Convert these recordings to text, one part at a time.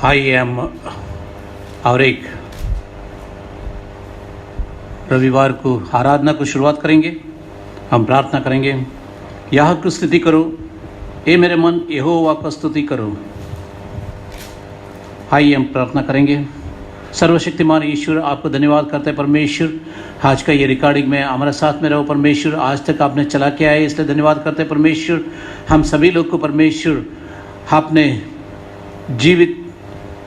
I am और एक रविवार को आराधना को शुरुआत करेंगे। हम प्रार्थना करेंगे। यह की स्तुति करो, ए मेरे मन यहोवा का स्तुति करो। आइए हम प्रार्थना करेंगे। सर्वशक्तिमान ईश्वर, आपको धन्यवाद करते हैं परमेश्वर, आज का ये रिकॉर्डिंग में हमारे साथ में रहो परमेश्वर। आज तक आपने चला के आए, इसलिए धन्यवाद करते हैं परमेश्वर। हम सभी लोग को परमेश्वर आपने जीवित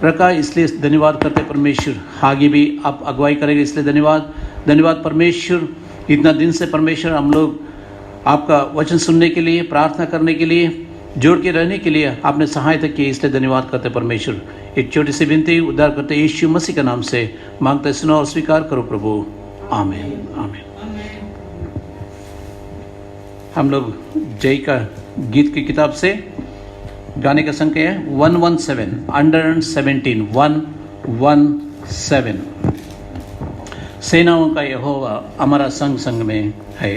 रखा, इसलिए धन्यवाद करते हैं परमेश्वर। आगे भी आप अगुवाई करेंगे, इसलिए धन्यवाद परमेश्वर। इतना दिन से परमेश्वर हम लोग आपका वचन सुनने के लिए, प्रार्थना करने के लिए, जोड़ के रहने के लिए आपने सहायता की, इसलिए धन्यवाद करते हैं परमेश्वर। एक छोटी सी विनती उद्धार करते यीशु मसीह के नाम से मांगते, सुनो और स्वीकार करो प्रभु। आमीन आमीन। हम लोग जय का गीत की किताब से गाने का संख्या है 117 117 117। सेनाओं का यहोवा हमारा संग में है।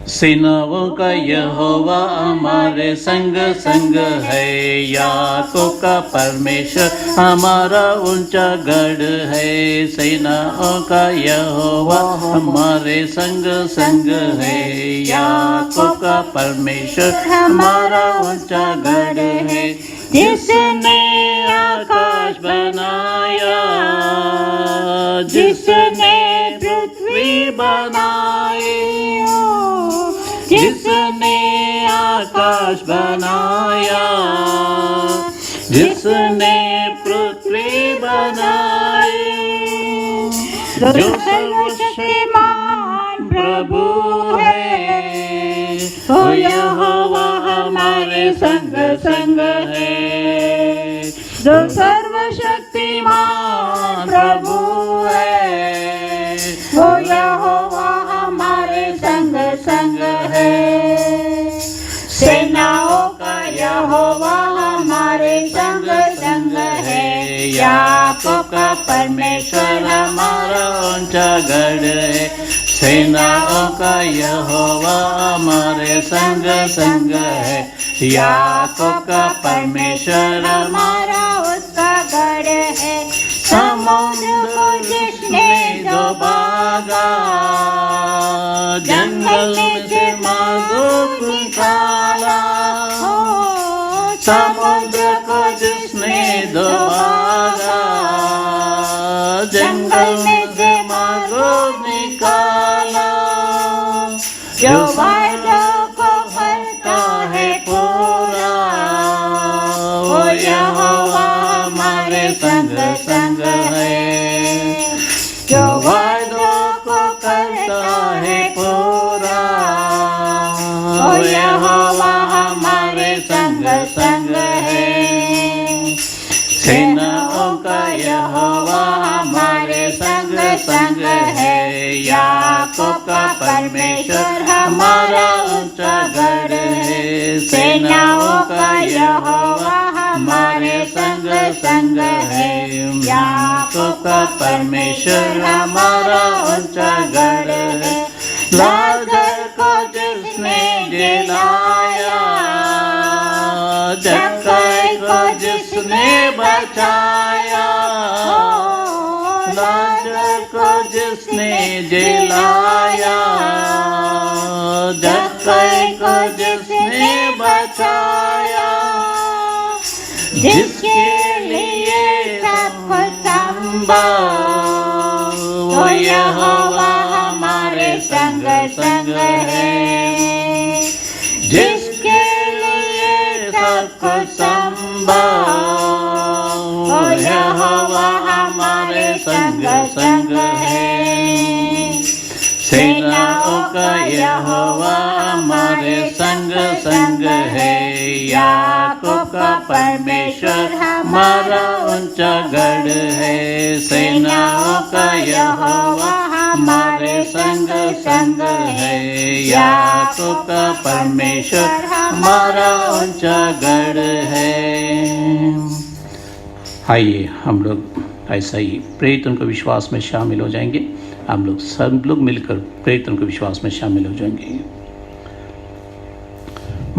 सेनाओं का यहोवा हमारे संग है। याकूब का परमेश्वर हमारा ऊंचा गढ़ है। सेनाओं का यहोवा हमारे संग है। याकूब का परमेश्वर हमारा ऊंचा गढ़ है। जिसने आकाश बनाया, जिसने पृथ्वी बनाई, जिसने आकाश बनाया, जिसने पृथ्वी बनाई, जो सर्वशक्तिमान प्रभु है, वो यहोवा हमारे संग है। जो सर्वशक्तिमान प्रभु है, वो यहोवा हमारे संग है। सेनाओं का यहोवा हमारे संग है। याकूब का परमेश्वर हमारा ऊंचा गढ़ है। सेनाओं का यहोवा हमारे संग है। याकूब का परमेश्वर हमारा उसका गढ़ है। समुद्र को जिसने डुबागा, जंगल में से मार्ग निकाला। समुद्र को जिसने डुबागा, जंगल में से मार्ग निकाला। जो वायदा को करता है पूरा, वो यहोवा हमारे संग है। जो वायदा को करता है पूरा, वो यहोवा हमारे संग है। सेनाओं का यहोवा हमारे संग है। याकूब का परमेश्वर हमारा ऊंचा गढ़ है। सेनाओं का यहोवा हमारे संग है। याकूब का परमेश्वर हमारा ऊंचा गढ़ है। लाजर को जिसने जिलाया, जक्कई को जिसने बचाया। लाजर को जिसने जिलाया, जक्कई को जिसने बचाया। जिसके लिए सब कुछ संभव, वो यहोवा हमारे संग है। जिसके लिए सब कुछ संभव, वो यहोवा हमारे संग है। सेनाओं का यहोवा हमारे संग है। याकूब का परमेश्वर हमारा ऊंचा गढ़ है। सेनाओं का यहोवा हमारे संग है। याकूब का परमेश्वर हमारा ऊंचा गढ़ है। आइए हम लोग ऐसा ही प्रेरित उनके विश्वास में शामिल हो जाएंगे। हम लोग सब लोग मिलकर प्रेरित उनके विश्वास में शामिल हो जाएंगे।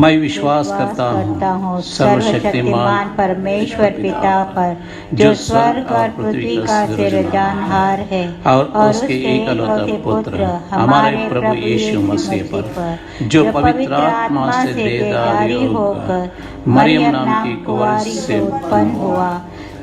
मैं विश्वास करता हूँ सर्वशक्तिमान परमेश्वर पिता पर, जो स्वर्ग और पृथ्वी का सिरजानहार है, और उसके एकलौते पुत्र हमारे प्रभु यीशु मसीह पर, जो पवित्र आत्मा से देहधारी होकर मरियम नाम की कुंवारी से उत्पन्न हुआ,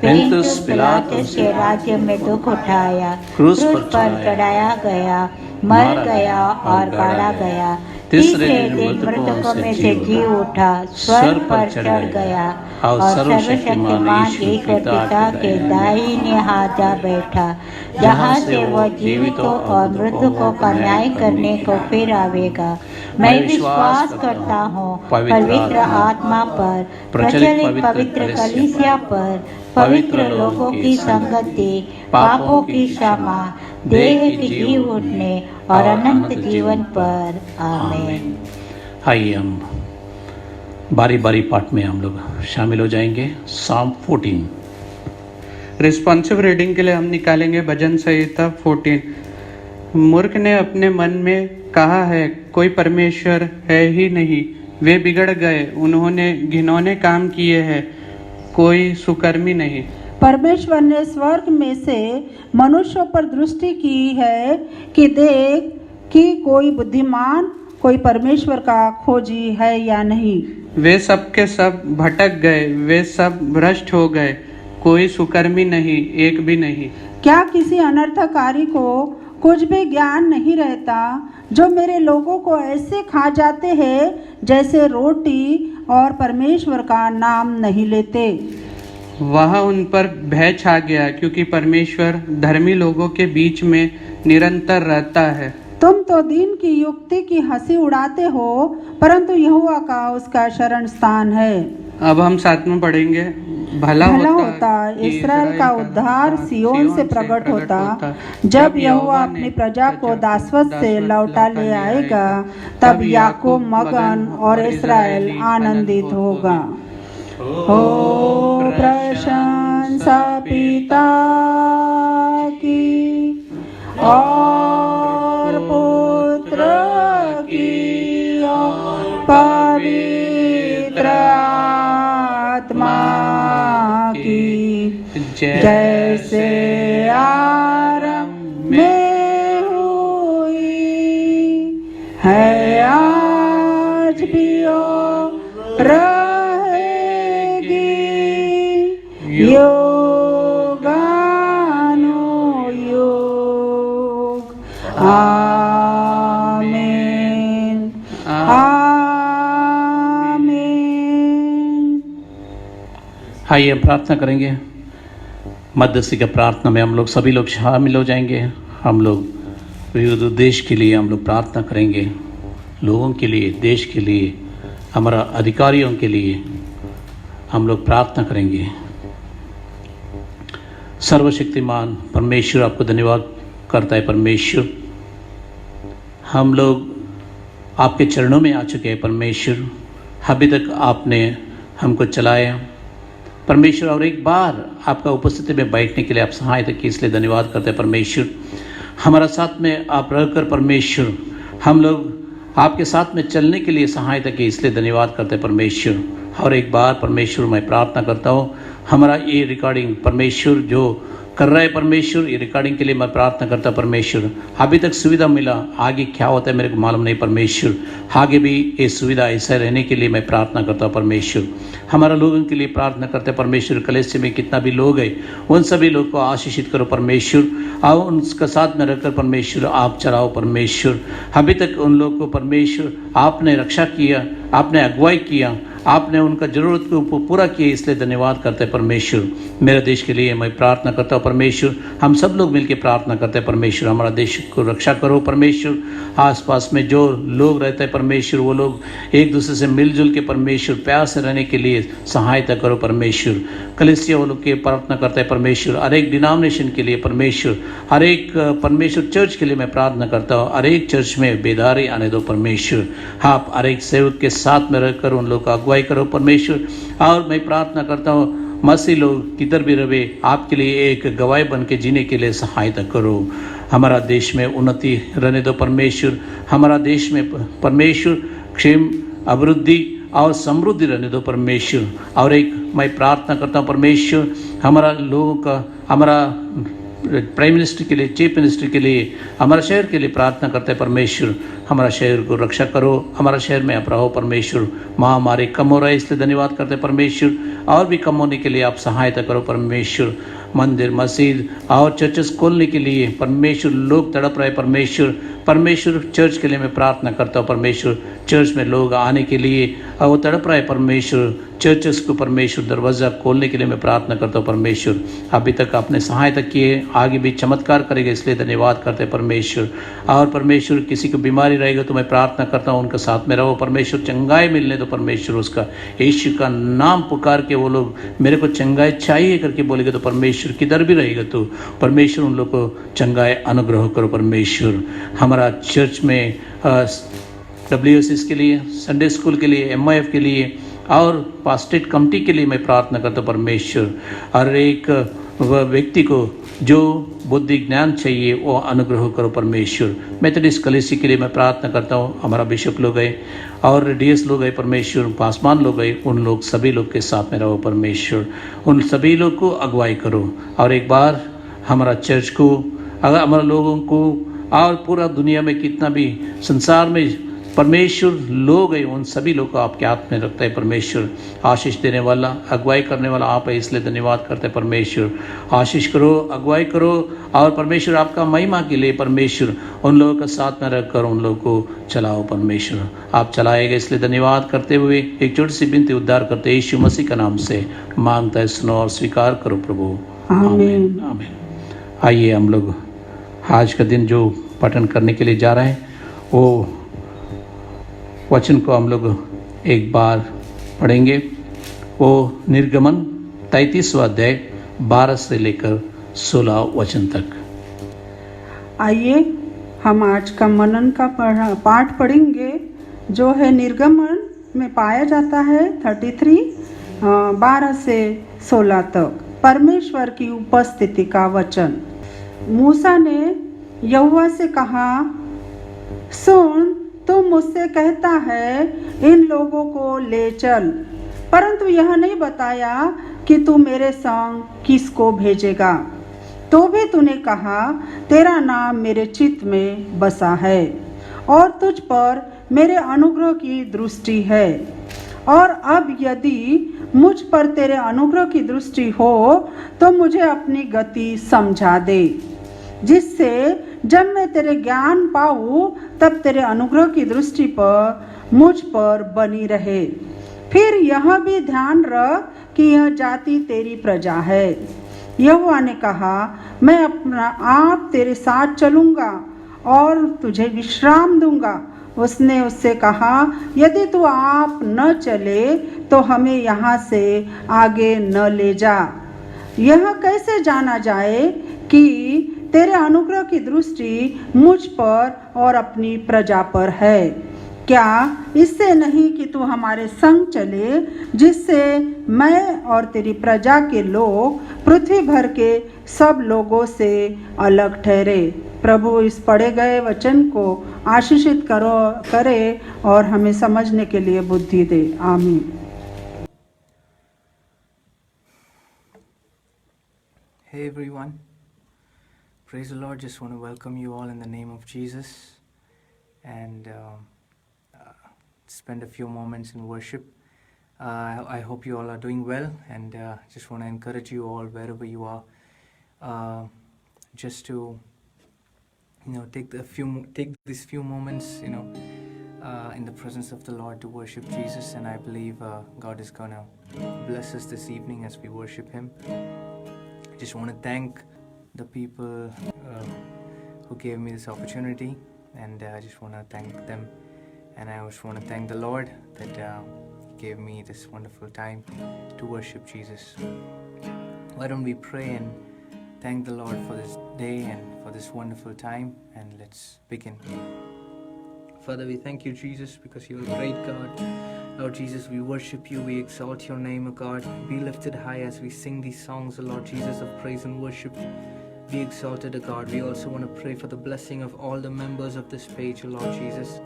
पुन्तियुस पिलातुस के राज्य में दुख उठाया, क्रूस पर चढ़ाया गया, मर गया और गाड़ा गया, तीसरे दिन मृतकों में से जी उठा, स्वर्ग पर चढ़ गया और सर्वशक्तिमान ईश्वर पिता के दाहिने हाथ जा बैठा, जहाँ से वह जीवितों और मृतकों का न्याय करने को फिर आवेगा। मैं विश्वास करता हूँ पवित्र आत्मा पर, प्रचलित पवित्र कलीसिया पर, पवित्र लोगों की संगति, पापों की क्षमा, देह की जी उठने और अनंत जीवन पर। आमीन। आइए हम बारी बारी पाठ में हम लोग शामिल हो जाएंगे। साम 14 रिस्पॉन्सिव रीडिंग के लिए हम निकालेंगे भजन संहिता 14। मूर्ख ने अपने मन में कहा है, कोई परमेश्वर है ही नहीं। वे बिगड़ गए, उन्होंने घिनौने काम किए हैं, कोई सुकर्मी नहीं। परमेश्वर ने स्वर्ग में से मनुष्यों पर दृष्टि की है कि देख कि कोई बुद्धिमान, कोई परमेश्वर का खोजी है या नहीं। वे सब के सब भटक गए, वे सब भ्रष्ट हो गए, कोई सुकर्मी नहीं, एक भी नहीं। क्या किसी अनर्थकारी को कुछ भी ज्ञान नहीं रहता, जो मेरे लोगों को ऐसे खा जाते हैं जैसे रोटी और परमेश्वर का नाम नहीं लेते। वहाँ उन पर भय छा गया, क्योंकि परमेश्वर धर्मी लोगों के बीच में निरंतर रहता है। तुम तो दीन की युक्ति की हंसी उड़ाते हो, परंतु यहोवा का उसका शरण स्थान है। अब हम साथ में पढ़ेंगे। भला होता इस्राएल का उद्धार सियोन से प्रकट होता। जब यहोवा अपनी प्रजा को दासवत से लौटा ले आएगा, तब याकूब मगन और इस्राएल आनंदित होगा। हो प्रशंसा पिता की और पुत्र की और पवित्र आत्मा की, जैसे आरंभ में हुई है, आज भी और योगानुयोग। आमीन आमीन। आइए हम प्रार्थना करेंगे। मध्यस्थी का प्रार्थना में हम लोग सभी लोग शामिल हो जाएंगे। हम लोग विविध देश के लिए हम लोग प्रार्थना करेंगे, लोगों के लिए, देश के लिए, हमारा अधिकारियों के लिए हम लोग प्रार्थना करेंगे। सर्वशक्तिमान परमेश्वर, आपको धन्यवाद करता है परमेश्वर। हम लोग आपके चरणों में आ चुके हैं परमेश्वर। अभी तक आपने हमको चलाया परमेश्वर, और एक बार आपका उपस्थिति में बैठने के लिए आप सहायता की, इसलिए धन्यवाद करते हैं परमेश्वर। हमारा साथ में आप रहकर परमेश्वर, हम लोग आपके साथ में चलने के लिए सहायता की, इसलिए धन्यवाद करते हैं परमेश्वर। और एक बार परमेश्वर मैं प्रार्थना करता हूँ, हमारा ये रिकॉर्डिंग परमेश्वर जो कर रहा है परमेश्वर, ये रिकॉर्डिंग के लिए मैं प्रार्थना करता परमेश्वर। अभी तक सुविधा मिला, आगे क्या होता है मेरे को मालूम नहीं परमेश्वर। आगे भी ये सुविधा ऐसा रहने के लिए मैं प्रार्थना करता हूँ परमेश्वर। हमारा लोगों के लिए प्रार्थना करते हैं परमेश्वर। कलेसिया में कितना भी लोग है, उन सभी लोग को आशीषित करो परमेश्वर, और उनके साथ में रहकर परमेश्वर आप चलाओ परमेश्वर। अभी तक उन लोग को परमेश्वर आपने रक्षा किया, आपने अगुवाई किया, आपने उनका ज़रूरत को पूरा किया, इसलिए धन्यवाद करते हैं परमेश्वर। मेरे देश के लिए मैं प्रार्थना करता हूँ परमेश्वर। हम सब लोग मिलकर प्रार्थना करते हैं परमेश्वर, हमारा देश को रक्षा करो परमेश्वर। आसपास में जो लोग रहते हैं परमेश्वर, वो लोग एक दूसरे से मिलजुल के परमेश्वर प्यार से रहने के लिए सहायता करो परमेश्वर। कलीसिया वालों की प्रार्थना करते हैं परमेश्वर। हर एक डिनोमिनेशन के लिए परमेश्वर, हर एक परमेश्वर चर्च के लिए मैं प्रार्थना करता हूँ। हर एक चर्च में बेदारी आने दो परमेश्वर। आप हर एक सेवक के साथ में रहकर उन लोग का अगुवाई करो परमेश्वर। और मैं प्रार्थना करता हूँ मसीह लोग किधर भी रहे, आपके लिए एक गवाही बन के जीने के लिए सहायता करो। हमारा देश में उन्नति रहने दो परमेश्वर। हमारा देश में परमेश्वर क्षेम, अभिवृद्धि और समृद्धि रहने दो परमेश्वर। और एक मैं प्रार्थना करता हूँ परमेश्वर, हमारा लोगों का, हमारा प्राइम मिनिस्टर के लिए, चीफ मिनिस्टर के लिए, हमारा शहर के लिए प्रार्थना करते हैं परमेश्वर, हमारा शहर को रक्षा करो, हमारा शहर में आप रहो परमेश्वर। महामारी कम हो रहा है इसलिए धन्यवाद करते हैं परमेश्वर, और भी कम होने के लिए आप सहायता करो परमेश्वर। मंदिर, मस्जिद और चर्चेस खोलने के लिए परमेश्वर लोग तड़प रहे परमेश्वर। परमेश्वर चर्च के लिए मैं प्रार्थना करता हूँ परमेश्वर, चर्च में लोग आने के लिए और वो तड़प रहे परमेश्वर। चर्चेस को परमेश्वर दरवाज़ा खोलने के लिए मैं प्रार्थना करता हूँ परमेश्वर। अभी तक आपने सहायता किए, आगे भी चमत्कार करेगा इसलिए धन्यवाद करते हैं परमेश्वर। और परमेश्वर किसी को बीमारी रहेगा तो मैं प्रार्थना करता हूँ उनके साथ में रहो परमेश्वर, चंगाई मिलने दो परमेश्वर उसका। यीशु का नाम पुकार के वो लोग मेरे को चंगाई चाहिए करके बोलेगा तो परमेश्वर किधर भी रहेगा तो परमेश्वर उन लोग को चंगाई अनुग्रह करो परमेश्वर। हमारा चर्च में WSS के लिए, संडे स्कूल के लिए, MIF के लिए और पास्टेट कमेटी के लिए मैं प्रार्थना करता हूँ परमेश्वर। हर एक व्यक्ति को जो बुद्धि ज्ञान चाहिए वो अनुग्रह करो परमेश्वर। मेथोडिस्ट कलीसिया के लिए मैं प्रार्थना करता हूँ, हमारा बिशप लोग गए और DS लोग गए परमेश्वर, पासवान लोग गए, उन लोग सभी लोग के साथ में रहो परमेश्वर, उन सभी लोग को अगुवाई करो। और एक बार हमारा चर्च को, अगर हमारे लोगों को और पूरा दुनिया में कितना भी संसार में परमेश्वर लोग हैं, उन सभी लोग को आपके हाथ में रखता है परमेश्वर। आशीष देने वाला, अगुवाई करने वाला आप है इसलिए धन्यवाद करते हैं परमेश्वर। आशीष करो, अगुवाई करो और परमेश्वर आपका महिमा के लिए परमेश्वर उन लोगों का साथ में रखकर उन लोगों को चलाओ परमेश्वर। आप चलाएगा इसलिए धन्यवाद करते हुए एक छोटी सी विनती उद्धार करते यीशु मसीह का नाम से मांगता है, सुनो और स्वीकार करो प्रभु, आमीन आमीन। आइए हम लोग आज का दिन जो पठन करने के लिए जा रहे हैं वो वचन को हम लोग एक बार पढ़ेंगे। वो निर्गमन 33वां अध्याय 12 से लेकर 16 वचन तक। आइए हम आज का मनन का पाठ पढ़ेंगे जो है निर्गमन में पाया जाता है 33 12 से 16 तक। परमेश्वर की उपस्थिति का वचन। मूसा ने यहोवा से कहा, सुन, तू मुझसे कहता है इन लोगों को ले चल, परंतु यह नहीं बताया कि तू मेरे संग किसको भेजेगा। तो भी तूने कहा, तेरा नाम मेरे चित्त में बसा है और तुझ पर मेरे अनुग्रह की दृष्टि है। और अब यदि मुझ पर तेरे अनुग्रह की दृष्टि हो तो मुझे अपनी गति समझा दे, जिससे जब मैं तेरे ज्ञान पाऊँ तब तेरे अनुग्रह की दृष्टि पर मुझ पर बनी रहे। फिर यह भी ध्यान रख कि यह जाति तेरी प्रजा है। यहोवा ने कहा, मैं अपना आप तेरे साथ चलूँगा और तुझे विश्राम दूंगा। उसने उससे कहा, यदि तू आप न चले तो हमें यहाँ से आगे न ले जा। यह कैसे जाना जाए कि तेरे अनुग्रह की दृष्टि मुझ पर और अपनी प्रजा पर है? क्या इससे नहीं कि तू हमारे संग चले, जिससे मैं और तेरी प्रजा के लोग पृथ्वी भर के सब लोगों से अलग ठहरे। प्रभु इस पढ़े गए वचन को आशीषित करे और हमें समझने के लिए बुद्धि दे। आमीन। Hey everyone, praise the Lord. Just want to welcome you all in the name of Jesus and spend a few moments in worship. I hope you all are doing well, and just want to encourage you all wherever you are, just to take these few moments in the presence of the Lord to worship Jesus. And I believe God is gonna bless us this evening as we worship Him. I just want to thank the people who gave me this opportunity, and I just want to thank them, and I also want to thank the Lord that gave me this wonderful time to worship Jesus. Why don't we pray and thank the Lord for this day and for this wonderful time, and let's begin. Father, we thank you, Jesus, because you are a great God. Lord Jesus, we worship you, we exalt your name, O God. Be lifted high as we sing these songs, O Lord Jesus, of praise and worship. Be exalted, O God. We also want to pray for the blessing of all the members of this page, O Lord Jesus.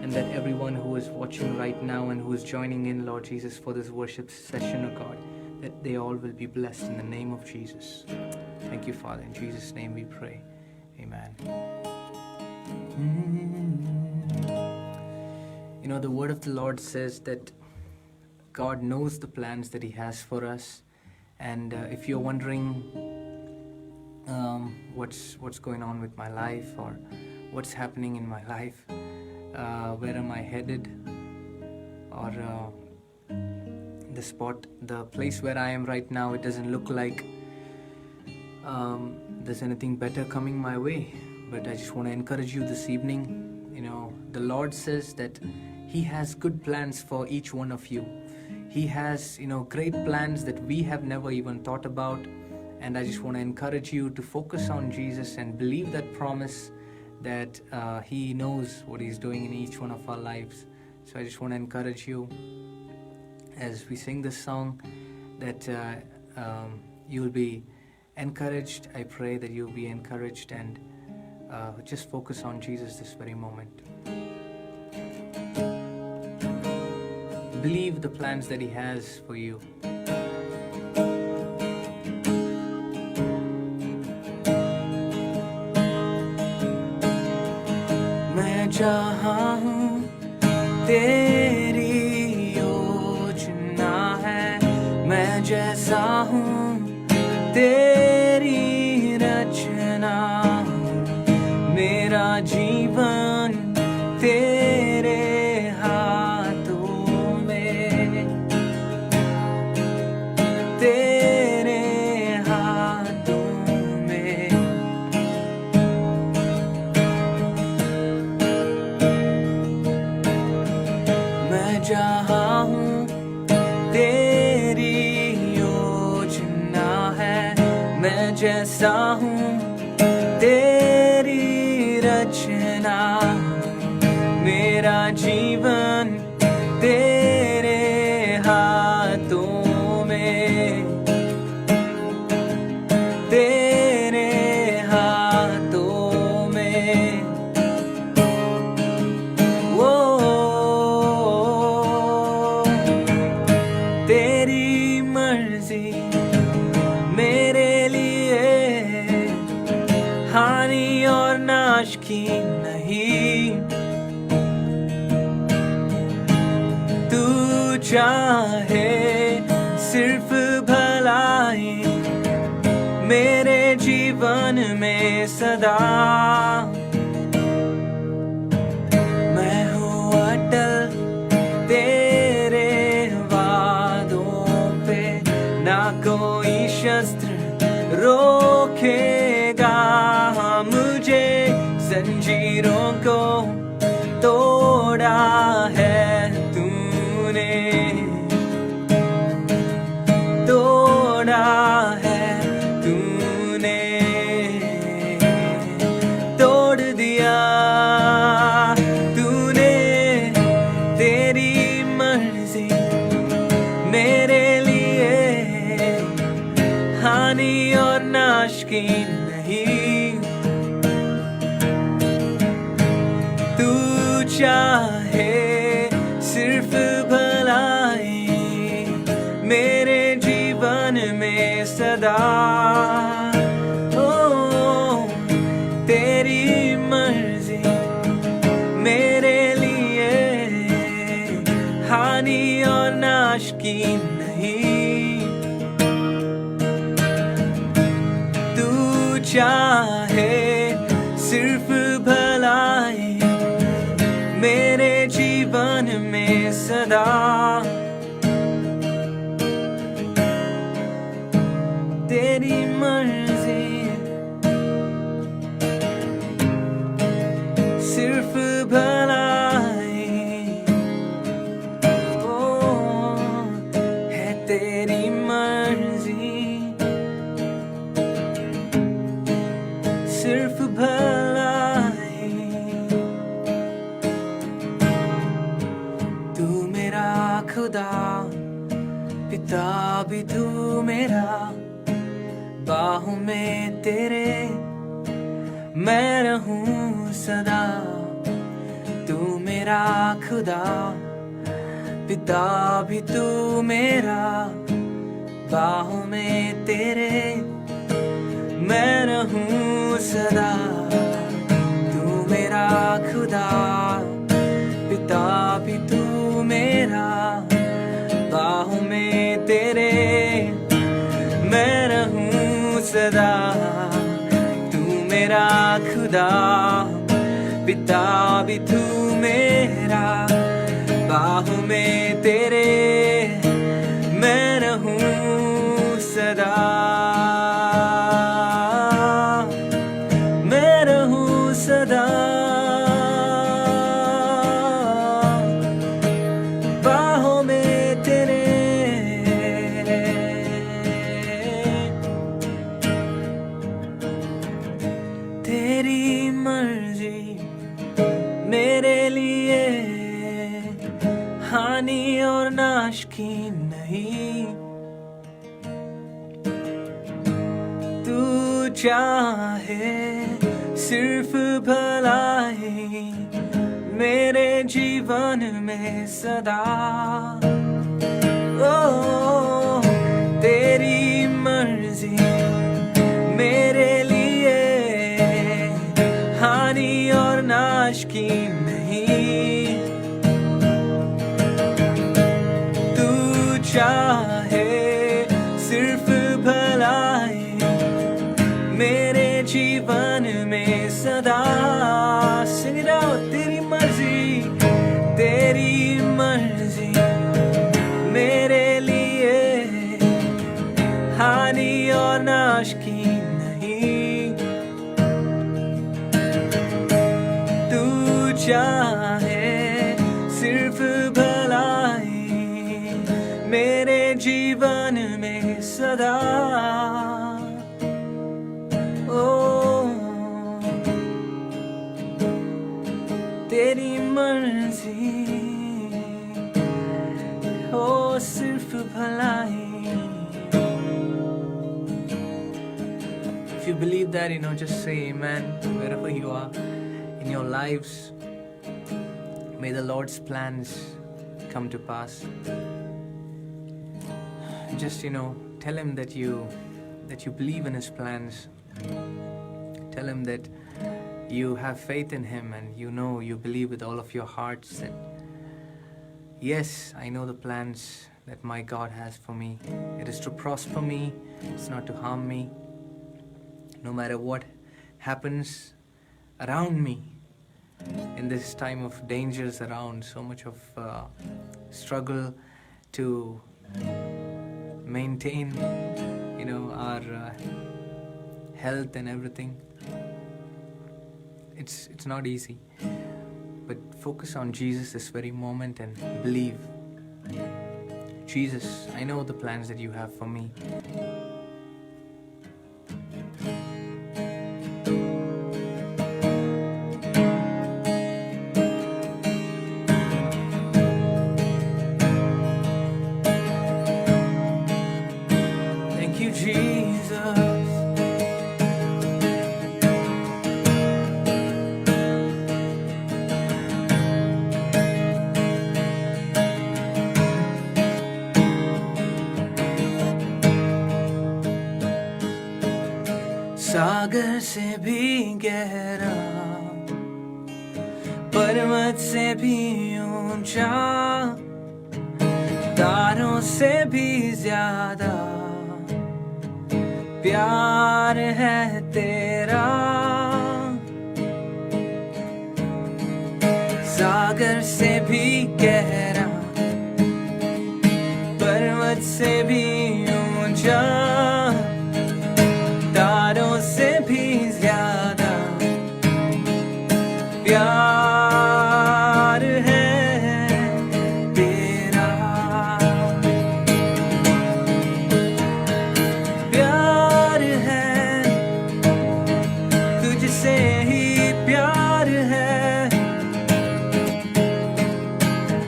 and that everyone who is watching right now and who is joining in, Lord Jesus, for this worship session, oh God, that they all will be blessed in the name of Jesus. Thank you, Father. In Jesus' name we pray. Amen. You know, the word of the Lord says that God knows the plans that He has for us. And if you're wondering what's going on with my life, or what's happening in my life, where am I headed, or the place where I am right now, it doesn't look like there's anything better coming my way. But I just want to encourage you this evening. You know, the Lord says that He has good plans for each one of you. He has, great plans that we have never even thought about. And I just want to encourage you to focus on Jesus and believe that promise that He knows what He's doing in each one of our lives. So I just want to encourage you as we sing this song that you will be encouraged. I pray that you'll be encouraged, and just focus on Jesus this very moment. Believe the plans that He has for you. मैं जहाँ हूँ तेरी योजना है, मैं जैसा हूँ तेरी रचना हूँ, मेरा जीवन तेरे हाथों में, तेरे हाथों में। मैं जहाँ हूँ तेरी योजना है, मैं जैसा हूँ तेरी रचना, मेरा जीवन तेरे हाथों में, तेरे हाथों में। वो तेरी मर्जी मेरे लिए हानि और नाश की नहीं, तू चाहे सिर्फ भलाई मेरे जीवन में सदा। मैं हूँ अटल तेरे वादों पे, ना कोई शस्त्र रोकेगा मुझे, जंजीरों को तोड़ा है तूने, तोड़ा है तूने, तोड़ दिया तूने। तेरी मर्जी मेरे लिए हानि और नाश की नहीं, तू चाहे सिर्फ भलाई मेरे जीवन में सदा। ओ तेरी मर्जी मेरे लिए हानि और नाश की नहीं, तू चाहे सिर्फ भलाई मेरे जीवन में सदा। तेरी मर्जी सिर्फ भलाई, ओ है तेरी मर्जी सिर्फ भलाई। तू मेरा खुदा, पिता भी तू मेरा, बाहों में तेरे मैं रहूं सदा। तू मेरा मेरा खुदा, पिता भी तू मेरा, बाहों में तेरे मैं रहूं सदा। तू मेरा खुदा, पिता भी तू मेरा, बाहों में तेरे मैं रहूं सदा। तू मेरा खुदा, पिता भी तू मेरा, बाहों में तेरे मैं रहूं सदा। मैं रहूं सदा, बाहों में तेरे। तेरी मर्जी मेरे लिए हानि और नाश की नहीं, तू चाहे सिर्फ भलाई मेरे जीवन में सदा। ओ तेरी मर्जी मेरे लिए हानि और नाश की नहीं, तू चाहे सिर्फ भलाई मेरे जीवन में सदा। Sing it out, तेरी मर्जी मेरे लिए हानि और नाश की नहीं, तू चाहे सिर्फ भलाई मेरे जीवन में सदा। तेरी मर्जी हो सिर्फ भलाई। If you believe that, just say amen wherever you are in your lives. May the Lord's plans come to pass. Just tell him that you believe in his plans. Tell him that you have faith in him, and you believe with all of your hearts that yes, I know the plans that my God has for me. It is to prosper me, it's not to harm me. No matter what happens around me in this time of dangers around, so much of struggle to maintain our health and everything. It's not easy, but focus on Jesus this very moment and believe. Jesus, I know the plans that you have for me. Thank you, Jesus. सागर से भी गहरा, पर्वत से भी ऊंचा, तारों से भी ज्यादा प्यार है तेरा। सागर से भी गहरा, पर्वत से भी ऊंचा, तारों से भी ज्यादा प्यार है तेरा। प्यार है तुझसे ही, प्यार है,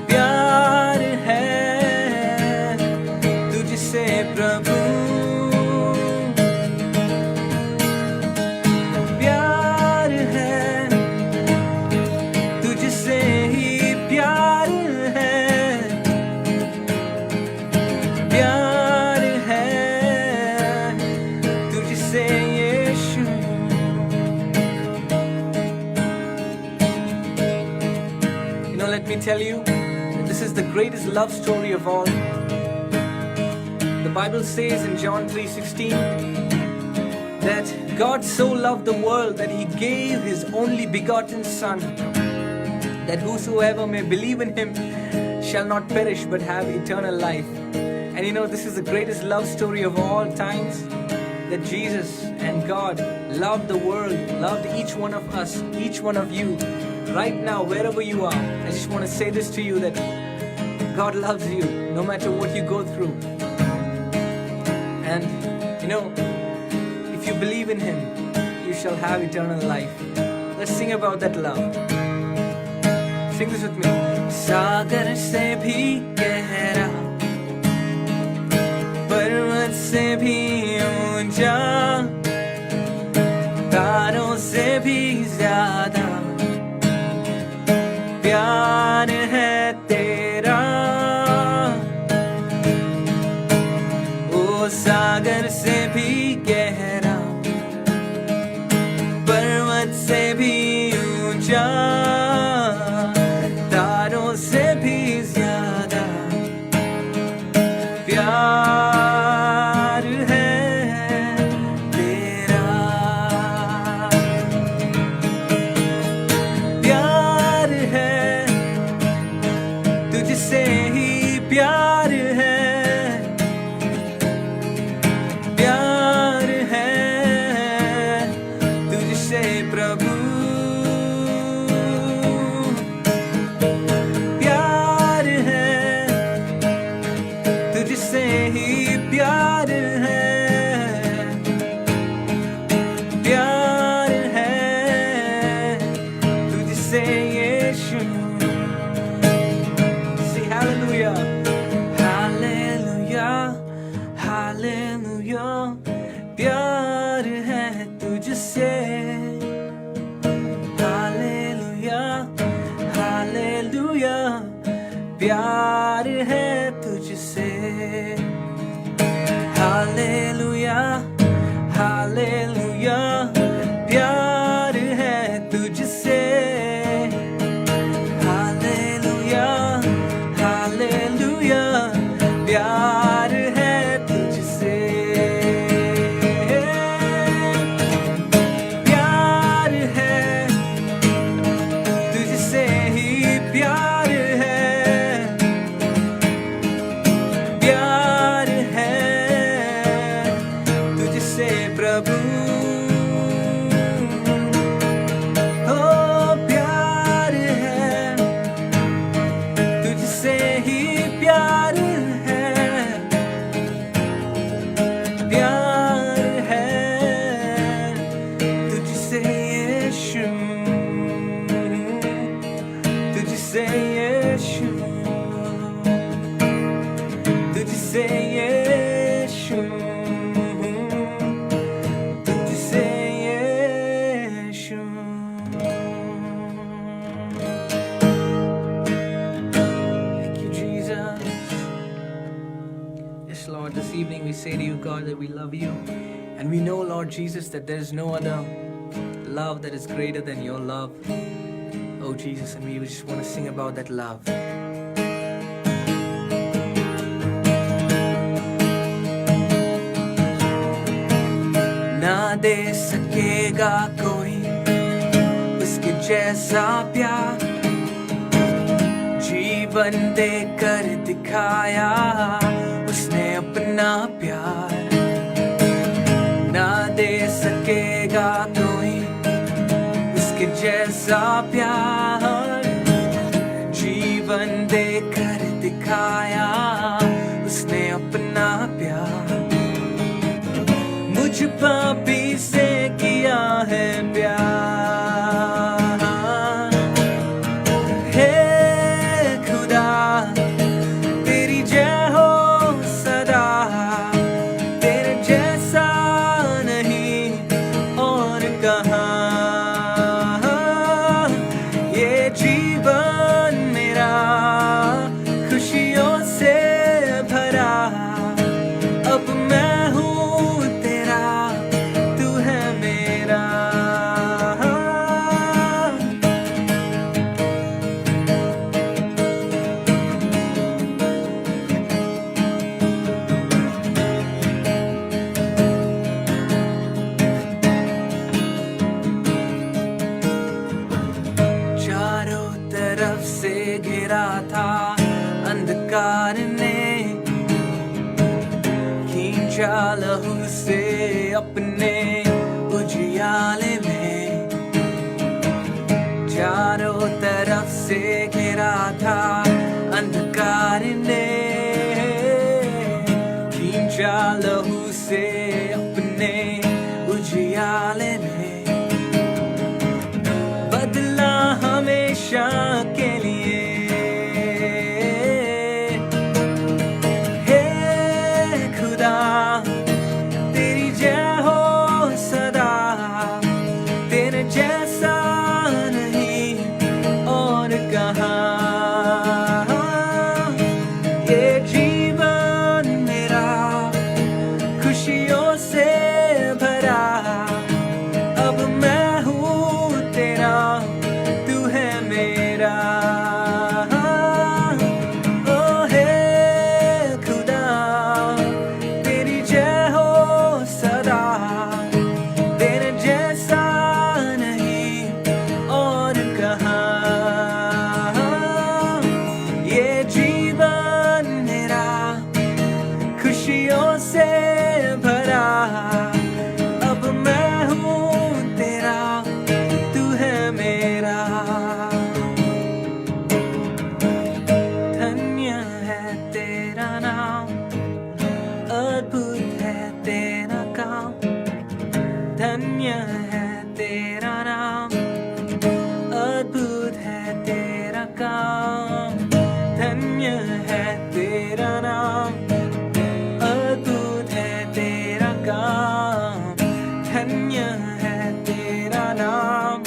प्यार है तुझसे let me tell you that this is the greatest love story of all. The Bible says in John 3:16 that God so loved the world that He gave His only begotten Son, that whosoever may believe in Him shall not perish but have eternal life. And you know, this is the greatest love story of all times, that Jesus and God loved the world, loved each one of us, each one of you. Right now, wherever you are, I just want to say this to you, that God loves you no matter what you go through. And you know, if you believe in Him, you shall have eternal life. Let's sing about that love. Sing this with me. सागर से भी गहरा, पर्वत से भी ऊंचा, तारों से भी ज्यादा प्यार है तेरा। ओ सागर से भी गहरा, पर्वत से भी ऊंचा, तारों से भी ज्यादा प्यार है तेरा। प्यार है तुझसे ही, प्यार है, प्यार है तुझसे प्रभु। प्यार है तुझसे ही, प्यार है, प्यार है तुझसे यीशु। Say hallelujah, hallelujah, hallelujah। प्यार है तुझसे, hallelujah, hallelujah। प्यार है तुझसे, hallelujah, hallelujah। प्यार है तुझसे, hallelujah, hallelujah। प्यार है तुझसे, प्यार है तुझसे ही, प्यार है, प्यार है तुझसे प्रभु। ओ प्यार है तुझसे ही, प्यार है, प्यार है तुझसे यीशु, तुझसे यीशु, तुझसे यीशु, तुझसे यीशु। Thank you, Jesus. Yes, Lord, this evening we say to you, God, that we love you. And we know, Lord Jesus, that there is no other love that is greater than your love. Oh, Jesus, and we just want to sing about that love. ना दे सकेगा कोई उसके जैसा प्यार, जीवन देकर दिखाया उसने अपना प्यार। ना दे सकेगा कोई उसके जैसा प्यार, जीवन देकर दिखाया उसने अपना प्यार। मुझ पापी से किया है प्यार, हे खुदा तेरी जय हो सदा, तेरे जैसा नहीं और कहाँ। ये जीवन मेरा खुशियों से तरफ से घिरा था अंधकार ने, खींचा लहू से अपने उजियाले में। चारों तरफ से घिरा था अंधकार ने, खींचा लहू से अपने उजियाले में। बदला हमेशा के लिए, हे खुदा तेरी जय हो सदा। तेरे जैसा नहीं और कहाँ, ये जीवन मेरा खुशियों से भरा। अब मैं हूँ तेरा, तू है मेरा। ओ हे खुदा तेरी जय हो सदा। तेरे जैसा नहीं और कहाँ, ये जीवन मेरा खुशियों से भरा। अब मैं हूँ तेरा, तू है मेरा। धन्य है तेरा नाम, अद्भुत है तेरा काम। धन्य है तेरा नाम, अद्भुत है तेरा काम। धन्य है तेरा नाम, अद्भुत है तेरा काम। धन्य है तेरा नाम,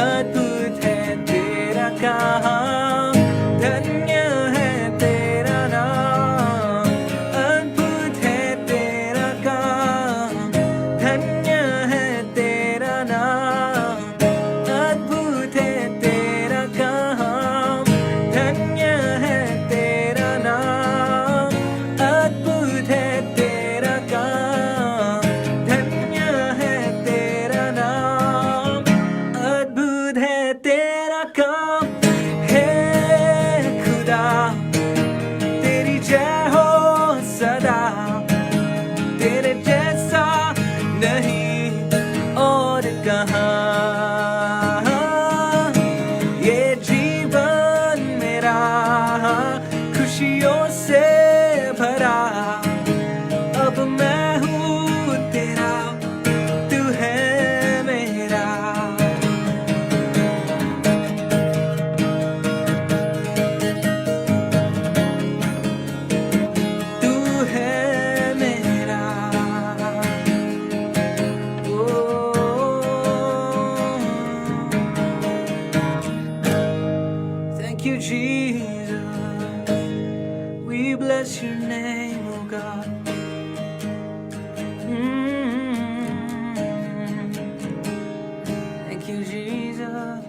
अद्भुत है तेरा काम। धन्य है तेरा नाम, अद्भुत है तेरा काम। धन्य है तेरा नाम, अद्भुत है तेरा काम। धन्य है तेरा नाम, अद्भुत है तेरा काम। धन्य है तेरा नाम, अद्भुत है तेरा काम। हे खुदा तेरी जय हो सदा। तेरे जैसा नहीं और कहाँ, ये जीवन मेरा खुशियों से भरा। अब मैं हूँ तेरा, तू है मेरा। तू है मेरा। Thank you, Jesus. We bless your name, oh God. Thank you, Jesus.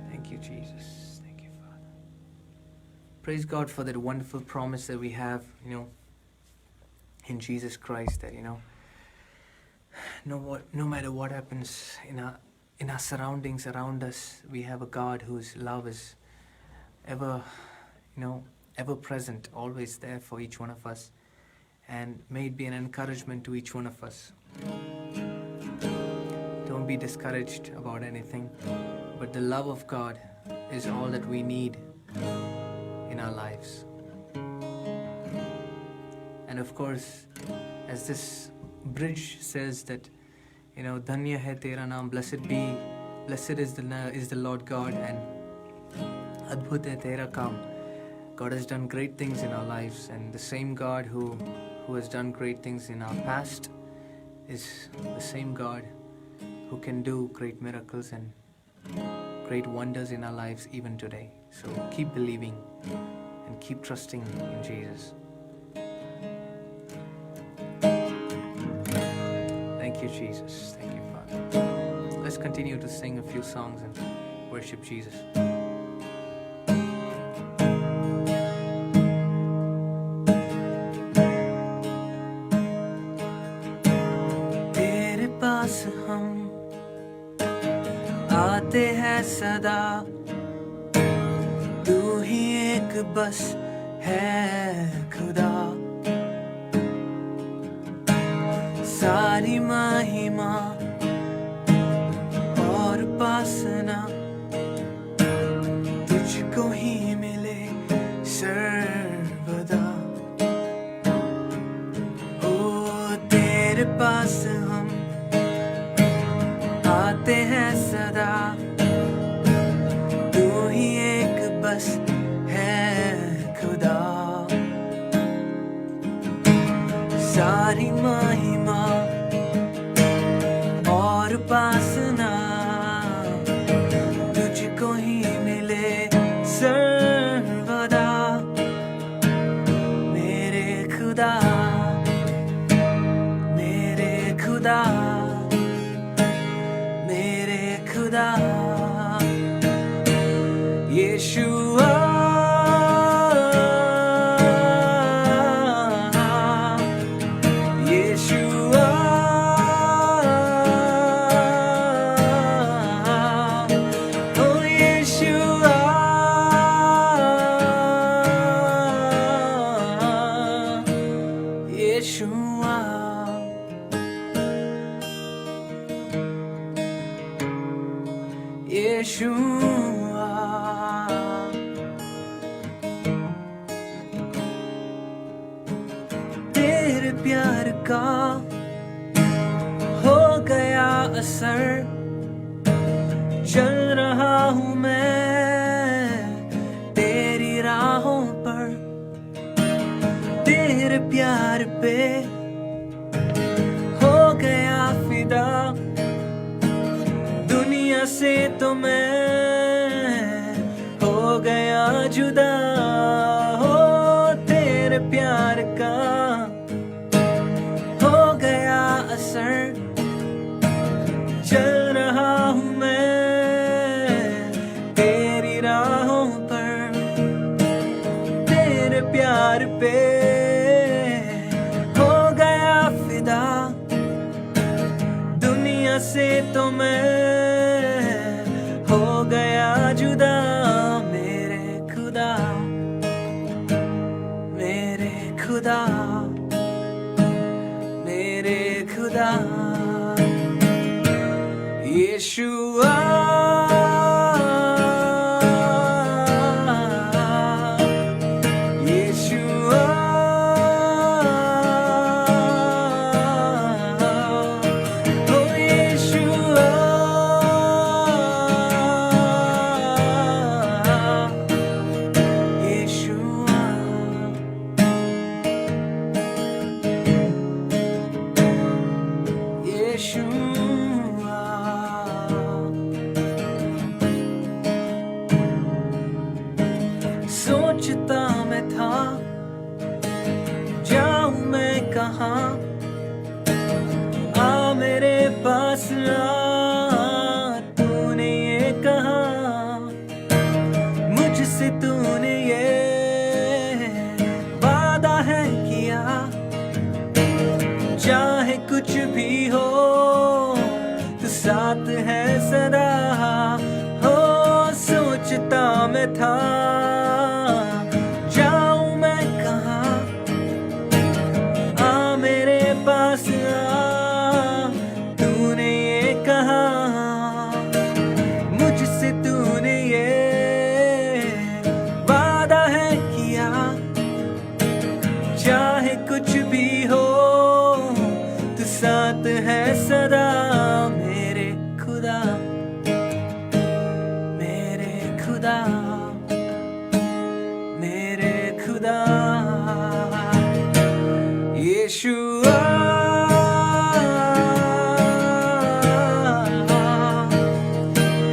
Thank you, Jesus. Thank you, Father. Praise God for that wonderful promise that we have, in Jesus Christ, that, no matter what happens in our surroundings around us, we have a God whose love is ever, ever present, always there for each one of us. And may it be an encouragement to each one of us. Don't be discouraged about anything, but the love of God is all that we need in our lives. And of course, as this bridge says that, Dhanya hai tera naam, blessed is the Lord God, and Adbhut hai tera kaam. God has done great things in our lives, and the same God who has done great things in our past is the same God who can do great miracles and great wonders in our lives even today. So keep believing and keep trusting in Jesus. Thank you, Jesus. Thank you, Father. Let's continue to sing a few songs and worship Jesus. तेरे पास हम आते हैं सदा, तू ही एक बस है खुदा। सारी महिमा और उपासना तुझको ही मिले सर्वदा। ओ तेरे पास हम आते हैं सदा, तू ही एक बस है खुदा। सारी महिमा और उपासना तुझको ही मिले सर्वदा। मेरे खुदा, मेरे खुदा, मेरे खुदा। यीशुआ, यीशुआ, ओ यीशुआ, यीशुआ। यीशुआ, तेरे प्यार का हो गया असर, चल रहा हूँ मैं तेरी राहों पर। तेरे प्यार पे हो गया फिदा, दुनिया से तो मैं हो गया जुदा। हो तेरे प्यार का हो गया असर, चल रहा हूँ मैं तेरी राहों पर। तेरे प्यार पे हो गया फिदा, दुनिया से तो मैं हो गया जुदा। मेरे खुदा, मेरे खुदा, मेरे खुदा। यीशुआ, यीशुआ, ओ यीशुआ, यीशुआ। यीशुआ, सोचता मैं था जाऊं मैं कहाँ, आ मेरे पास आ। तूने ये कहा मुझसे, तूने ये वादा है किया, चाहे कुछ भी हो तो साथ है सदा। हो सोचता मैं था जाऊं मैं कहाँ, आ मेरे पास आ। तूने ये कहा मुझसे, तूने ये वादा है किया, चाहे कुछ भी हो तो साथ है सदा। मेरे खुदा, मेरे खुदा, मेरे खुदा। यीशुआ,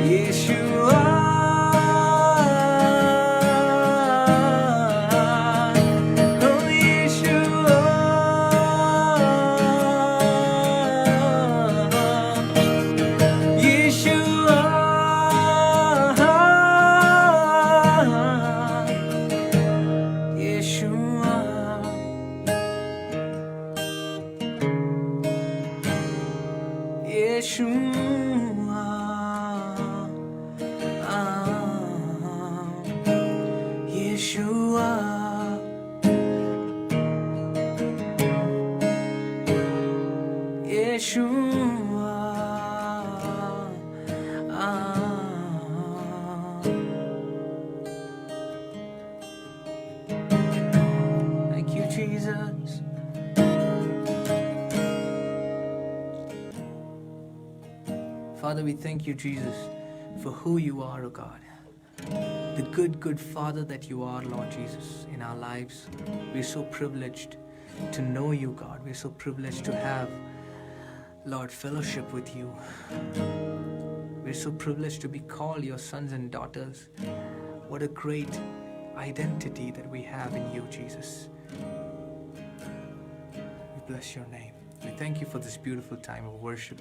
यीशुआ, ओ यीशुआ, यीशुआ, यीशुआ। Father, we thank you, Jesus, for who you are, O God. The good, good Father that you are, Lord Jesus, in our lives. We're so privileged to know you, God. We're so privileged to have, Lord, fellowship with you. We're so privileged to be called your sons and daughters. What a great identity that we have in you, Jesus. We bless your name. We thank you for this beautiful time of worship.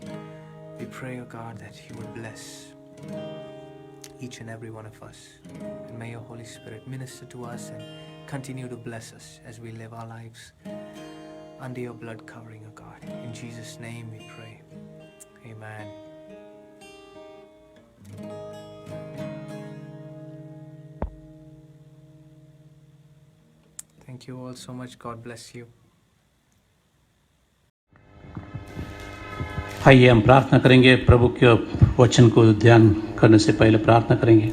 We pray, O God, that you will bless each and every one of us. And may your Holy Spirit minister to us and continue to bless us as we live our lives under your blood covering, O God. In Jesus' name we pray. Amen. Thank you all so much. God bless you. आइए हम प्रार्थना करेंगे। प्रभु के वचन को ध्यान करने से पहले प्रार्थना करेंगे।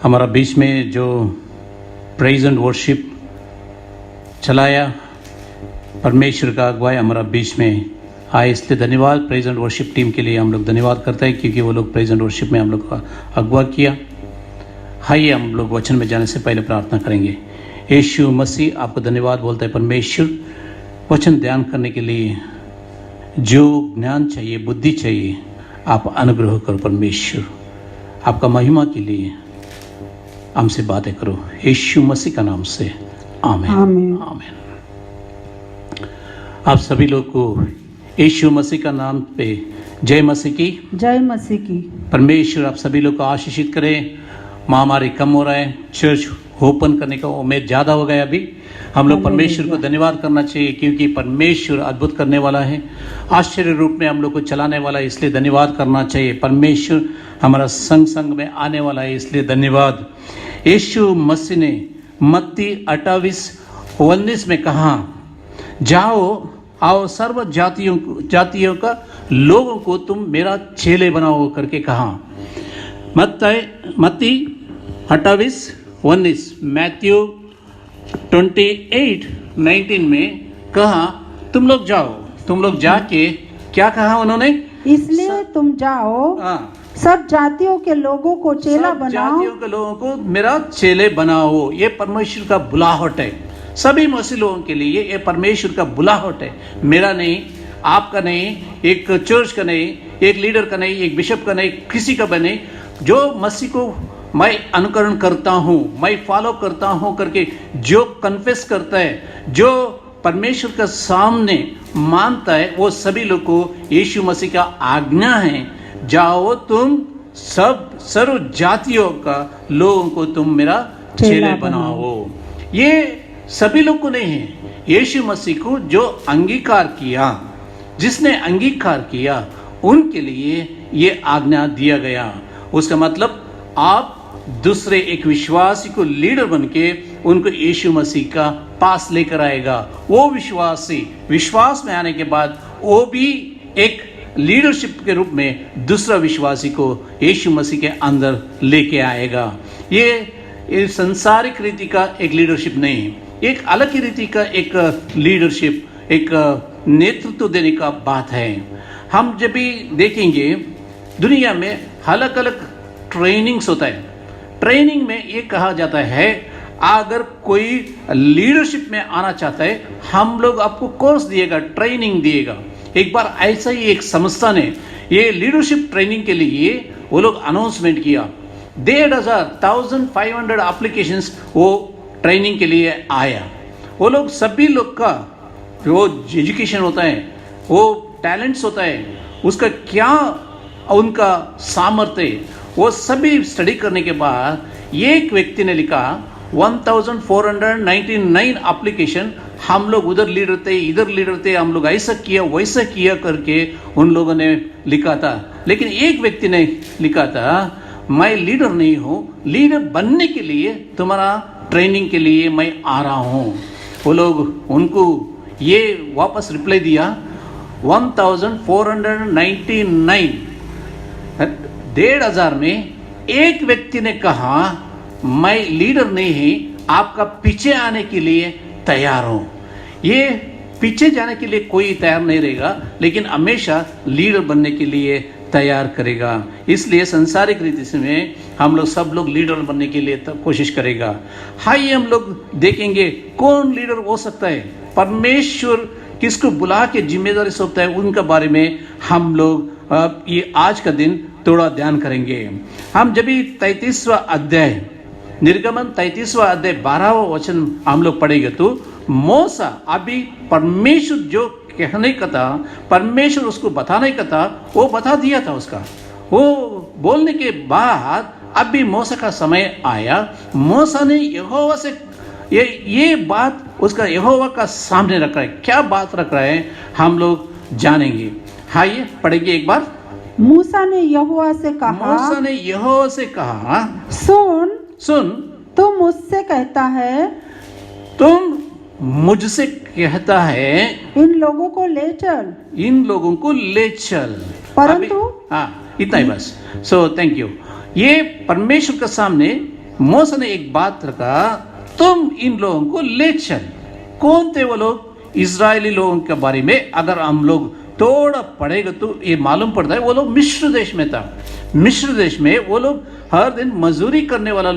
हमारा बीच में जो प्रेज एंड वर्शिप चलाया, परमेश्वर का अगुवाई हमारा बीच में आए, इसलिए धन्यवाद। प्रेज एंड वर्शिप टीम के लिए हम लोग धन्यवाद करते हैं, क्योंकि वो लोग प्रेज एंड वर्शिप में हम लोग का अगुवा किया। आइए हम लोग वचन में जाने से पहले प्रार्थना करेंगे। यीशु मसीह, आपको धन्यवाद बोलते हैं परमेश्वर, वचन ध्यान करने के लिए जो ज्ञान चाहिए, बुद्धि चाहिए, आप अनुग्रह करो परमेश्वर। आपका महिमा के लिए हमसे बातें करो, यीशु मसीह का नाम से आमीन आमीन। आमीन। आप सभी लोग को यीशु मसीह का नाम पे जय मसीह की। जय मसीह की। परमेश्वर आप सभी लोग को आशीषित करें। महामारी कम हो रहा है, चर्च ओपन करने का उम्मीद ज़्यादा हो गया। अभी हम लोग परमेश्वर को धन्यवाद करना चाहिए, क्योंकि परमेश्वर अद्भुत करने वाला है, आश्चर्य रूप में हम लोग को चलाने वाला है, इसलिए धन्यवाद करना चाहिए। परमेश्वर हमारा संग संग में आने वाला है, इसलिए धन्यवाद। यीशु मसीह ने मत्ती 28:19 में कहा, जाओ आओ सर्व जातियों का लोगों को तुम मेरा चेले बनाओ करके कहा। मत्ती 28:19, मैथ्यू 28:19 में कहा, तुम लोग जाओ। तुम लोग जाके क्या कहा उन्होंने? इसलिए तुम जाओ, सब जातियों के लोगों को चेला बनाओ। जातियों के लोगों को मेरा चेले बनाओ। ये परमेश्वर का बुलाहट है सभी मसीह लोगों के लिए। ये परमेश्वर का बुलाहट है, मेरा नहीं, आपका नहीं, एक चर्च का नहीं, एक लीडर का नहीं, एक बिशप का नहीं, किसी का भी नहीं। जो मसीह को मैं अनुकरण करता हूँ, मैं फॉलो करता हूँ करके जो कन्फेस करता है, जो परमेश्वर का सामने मानता है, वो सभी लोग को यीशु मसीह का आज्ञा है, जाओ तुम सब सर्व जातियों का लोगों को तुम मेरा चेले बनाओ। ये सभी लोग को नहीं है, यीशु मसीह को जो अंगीकार किया, जिसने अंगीकार किया, उनके लिए ये आज्ञा दिया गया। उसका मतलब आप दूसरे एक विश्वासी को लीडर बनके उनको यीशु मसीह का पास लेकर आएगा। वो विश्वासी विश्वास में आने के बाद वो भी एक लीडरशिप के रूप में दूसरा विश्वासी को यीशु मसीह के अंदर लेके आएगा। ये संसारिक रीति का एक लीडरशिप नहीं, एक अलग ही रीति का एक लीडरशिप, एक नेतृत्व देने का बात है। हम जब भी देखेंगे दुनिया में अलग अलग ट्रेनिंग्स होता है। ट्रेनिंग में ये कहा जाता है, अगर कोई लीडरशिप में आना चाहता है, हम लोग आपको कोर्स दिएगा, ट्रेनिंग दिएगा। एक बार ऐसा ही एक संस्था ने ये लीडरशिप ट्रेनिंग के लिए वो लोग अनाउंसमेंट किया। 1500 एप्लीकेशंस वो ट्रेनिंग के लिए आया। वो लोग सभी लोग का जो एजुकेशन होता है, वो टैलेंट्स होता है, उसका क्या उनका सामर्थ्य, वो सभी स्टडी करने के बाद एक व्यक्ति ने लिखा 1499 एप्लीकेशन हम लोग उधर लीडर थे, इधर लीडर थे, हम लोग ऐसा किया वैसा किया करके उन लोगों ने लिखा था। लेकिन एक व्यक्ति ने लिखा था, मैं लीडर नहीं हूँ, लीडर बनने के लिए तुम्हारा ट्रेनिंग के लिए मैं आ रहा हूँ। वो लोग उनको ये वापस रिप्लाई दिया 1499 1500 में एक व्यक्ति ने कहा, मैं लीडर नहीं, आपका पीछे आने के लिए तैयार हूं। ये पीछे जाने के लिए कोई तैयार नहीं रहेगा, लेकिन हमेशा लीडर बनने के लिए तैयार करेगा। इसलिए संसारिक रीति से में हम लोग सब लोग लीडर बनने के लिए कोशिश करेगा। हाई हम लोग देखेंगे कौन लीडर हो सकता है, परमेश्वर किसको बुला के जिम्मेदारी सौंपता है, उनके बारे में हम लोग ये आज का दिन थोड़ा ध्यान करेंगे। हम जब 33वां अध्याय निर्गमन 33वां अध्याय 12वां वचन हम लोग पढ़ेंगे तो मूसा अभी परमेश्वर जो कहने का था, परमेश्वर उसको बताने का था, वो बता दिया था उसका। वो बोलने के बाद अभी मूसा का समय आया। मूसा ने यहोवा से ये बात उसका यहोवा का सामने रख रहा है। क्या बात रख रहा है हम लोग जानेंगे। हाँ, ये पढ़ेंगे एक बार। मूसा ने यहोवा से कहा, मूसा ने यहोवा से कहा, सुन तू मुझसे कहता है, तुम मुझसे कहता है इन लोगों को ले चल, इन लोगों को ले चल। परंतु हाँ, इतना ही बस। So thank you. ये परमेश्वर के सामने मूसा ने एक बात रखा, तुम इन लोगों को ले चल। कौन थे वो लोग? इजरायली लोगों के बारे में अगर हम लोग थोड़ा पढ़ेगा तो ये मालूम पड़ता है वो लोग मिस्र देश में था। मिस्र देश में वो लोग हर दिन मजदूरी करने वाला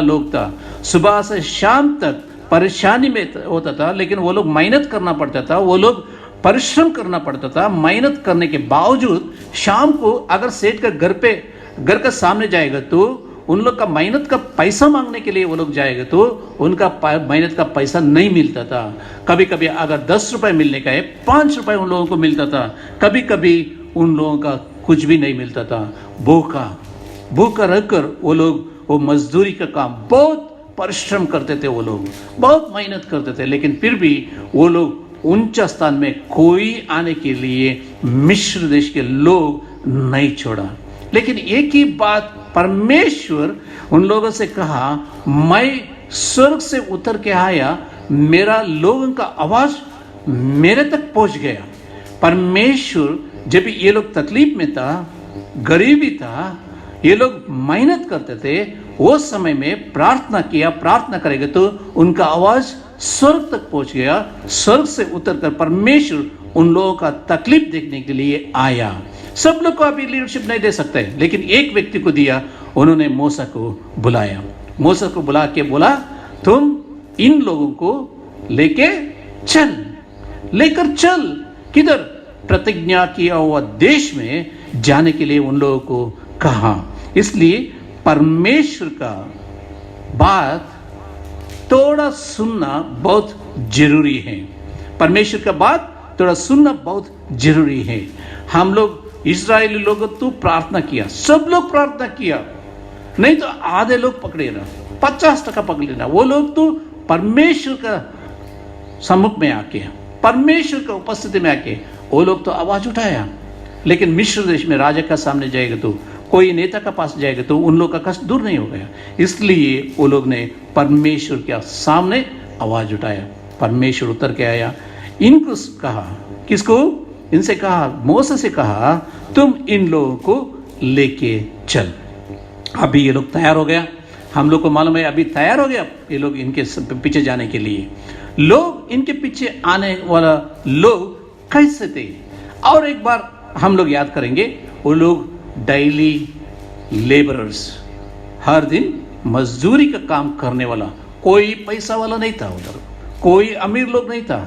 लोग था। सुबह से शाम तक परेशानी में होता था, लेकिन वो लोग मेहनत करना पड़ता था, वो लोग परिश्रम करना पड़ता था। मेहनत करने के बावजूद शाम को अगर सेठ का घर का सामने जाएगा तो उन लोग का मेहनत का पैसा मांगने के लिए वो लोग जाएगा तो उनका मेहनत का पैसा नहीं मिलता था। कभी कभी अगर 10 रुपए मिलने का है, 5 रुपए उन लोगों को मिलता था। कभी कभी उन लोगों का कुछ भी नहीं मिलता था। भूखा रहकर वो लोग वो मजदूरी का काम बहुत परिश्रम करते थे, वो लोग बहुत मेहनत करते थे, लेकिन फिर भी वो लोग ऊंचा स्थान में कोई आने के लिए मिस्र देश के लोग नहीं छोड़ा। लेकिन एक ही बात परमेश्वर उन लोगों से कहा, मैं स्वर्ग से उतर के आया, मेरा लोगों का आवाज मेरे तक पहुंच गया। परमेश्वर जब ये लोग तकलीफ में था, गरीबी था, ये लोग मेहनत करते थे, वो समय में प्रार्थना करेगा तो उनका आवाज स्वर्ग तक पहुंच गया। स्वर्ग से उतरकर परमेश्वर उन लोगों का तकलीफ देखने के लिए आया। सब लोग को अभी लीडरशिप नहीं दे सकते, लेकिन एक व्यक्ति को दिया। उन्होंने मूसा को बुलाया। मूसा को बुला के बोला, तुम इन लोगों को लेकर चल। किधर? प्रतिज्ञा किया हुआ देश में जाने के लिए उन लोगों को कहा। इसलिए परमेश्वर का बात थोड़ा सुनना बहुत जरूरी है। परमेश्वर का बात थोड़ा सुनना बहुत जरूरी है। हम लोग इजरायली लोग तो प्रार्थना किया, सब लोग प्रार्थना किया, नहीं तो आधे लोग पकड़े ना, 50% पकड़ लेना। वो लोग तो परमेश्वर का सम्मुख में आके, परमेश्वर का उपस्थिति में आके वो लोग तो आवाज उठाया। लेकिन मिस्र देश में राजा का सामने जाएगा तो, कोई नेता का पास जाएगा तो उन लोग का कष्ट दूर नहीं हो गया। इसलिए वो लोग ने परमेश्वर के सामने आवाज उठाया। परमेश्वर उतर के आया, इनको कहा, किसको? इनसे कहा, मूसा से कहा, तुम इन लोगों को लेके चल। अभी ये लोग तैयार हो गया। हम लोग को मालूम है अभी तैयार हो गया ये लोग इनके पीछे जाने के लिए। लोग इनके पीछे आने वाला लोग कैसे थे? और एक बार हम लोग याद करेंगे, वो लोग डेली लेबरर्स, हर दिन मजदूरी का काम करने वाला, कोई पैसा वाला नहीं था उधर, कोई अमीर लोग नहीं था,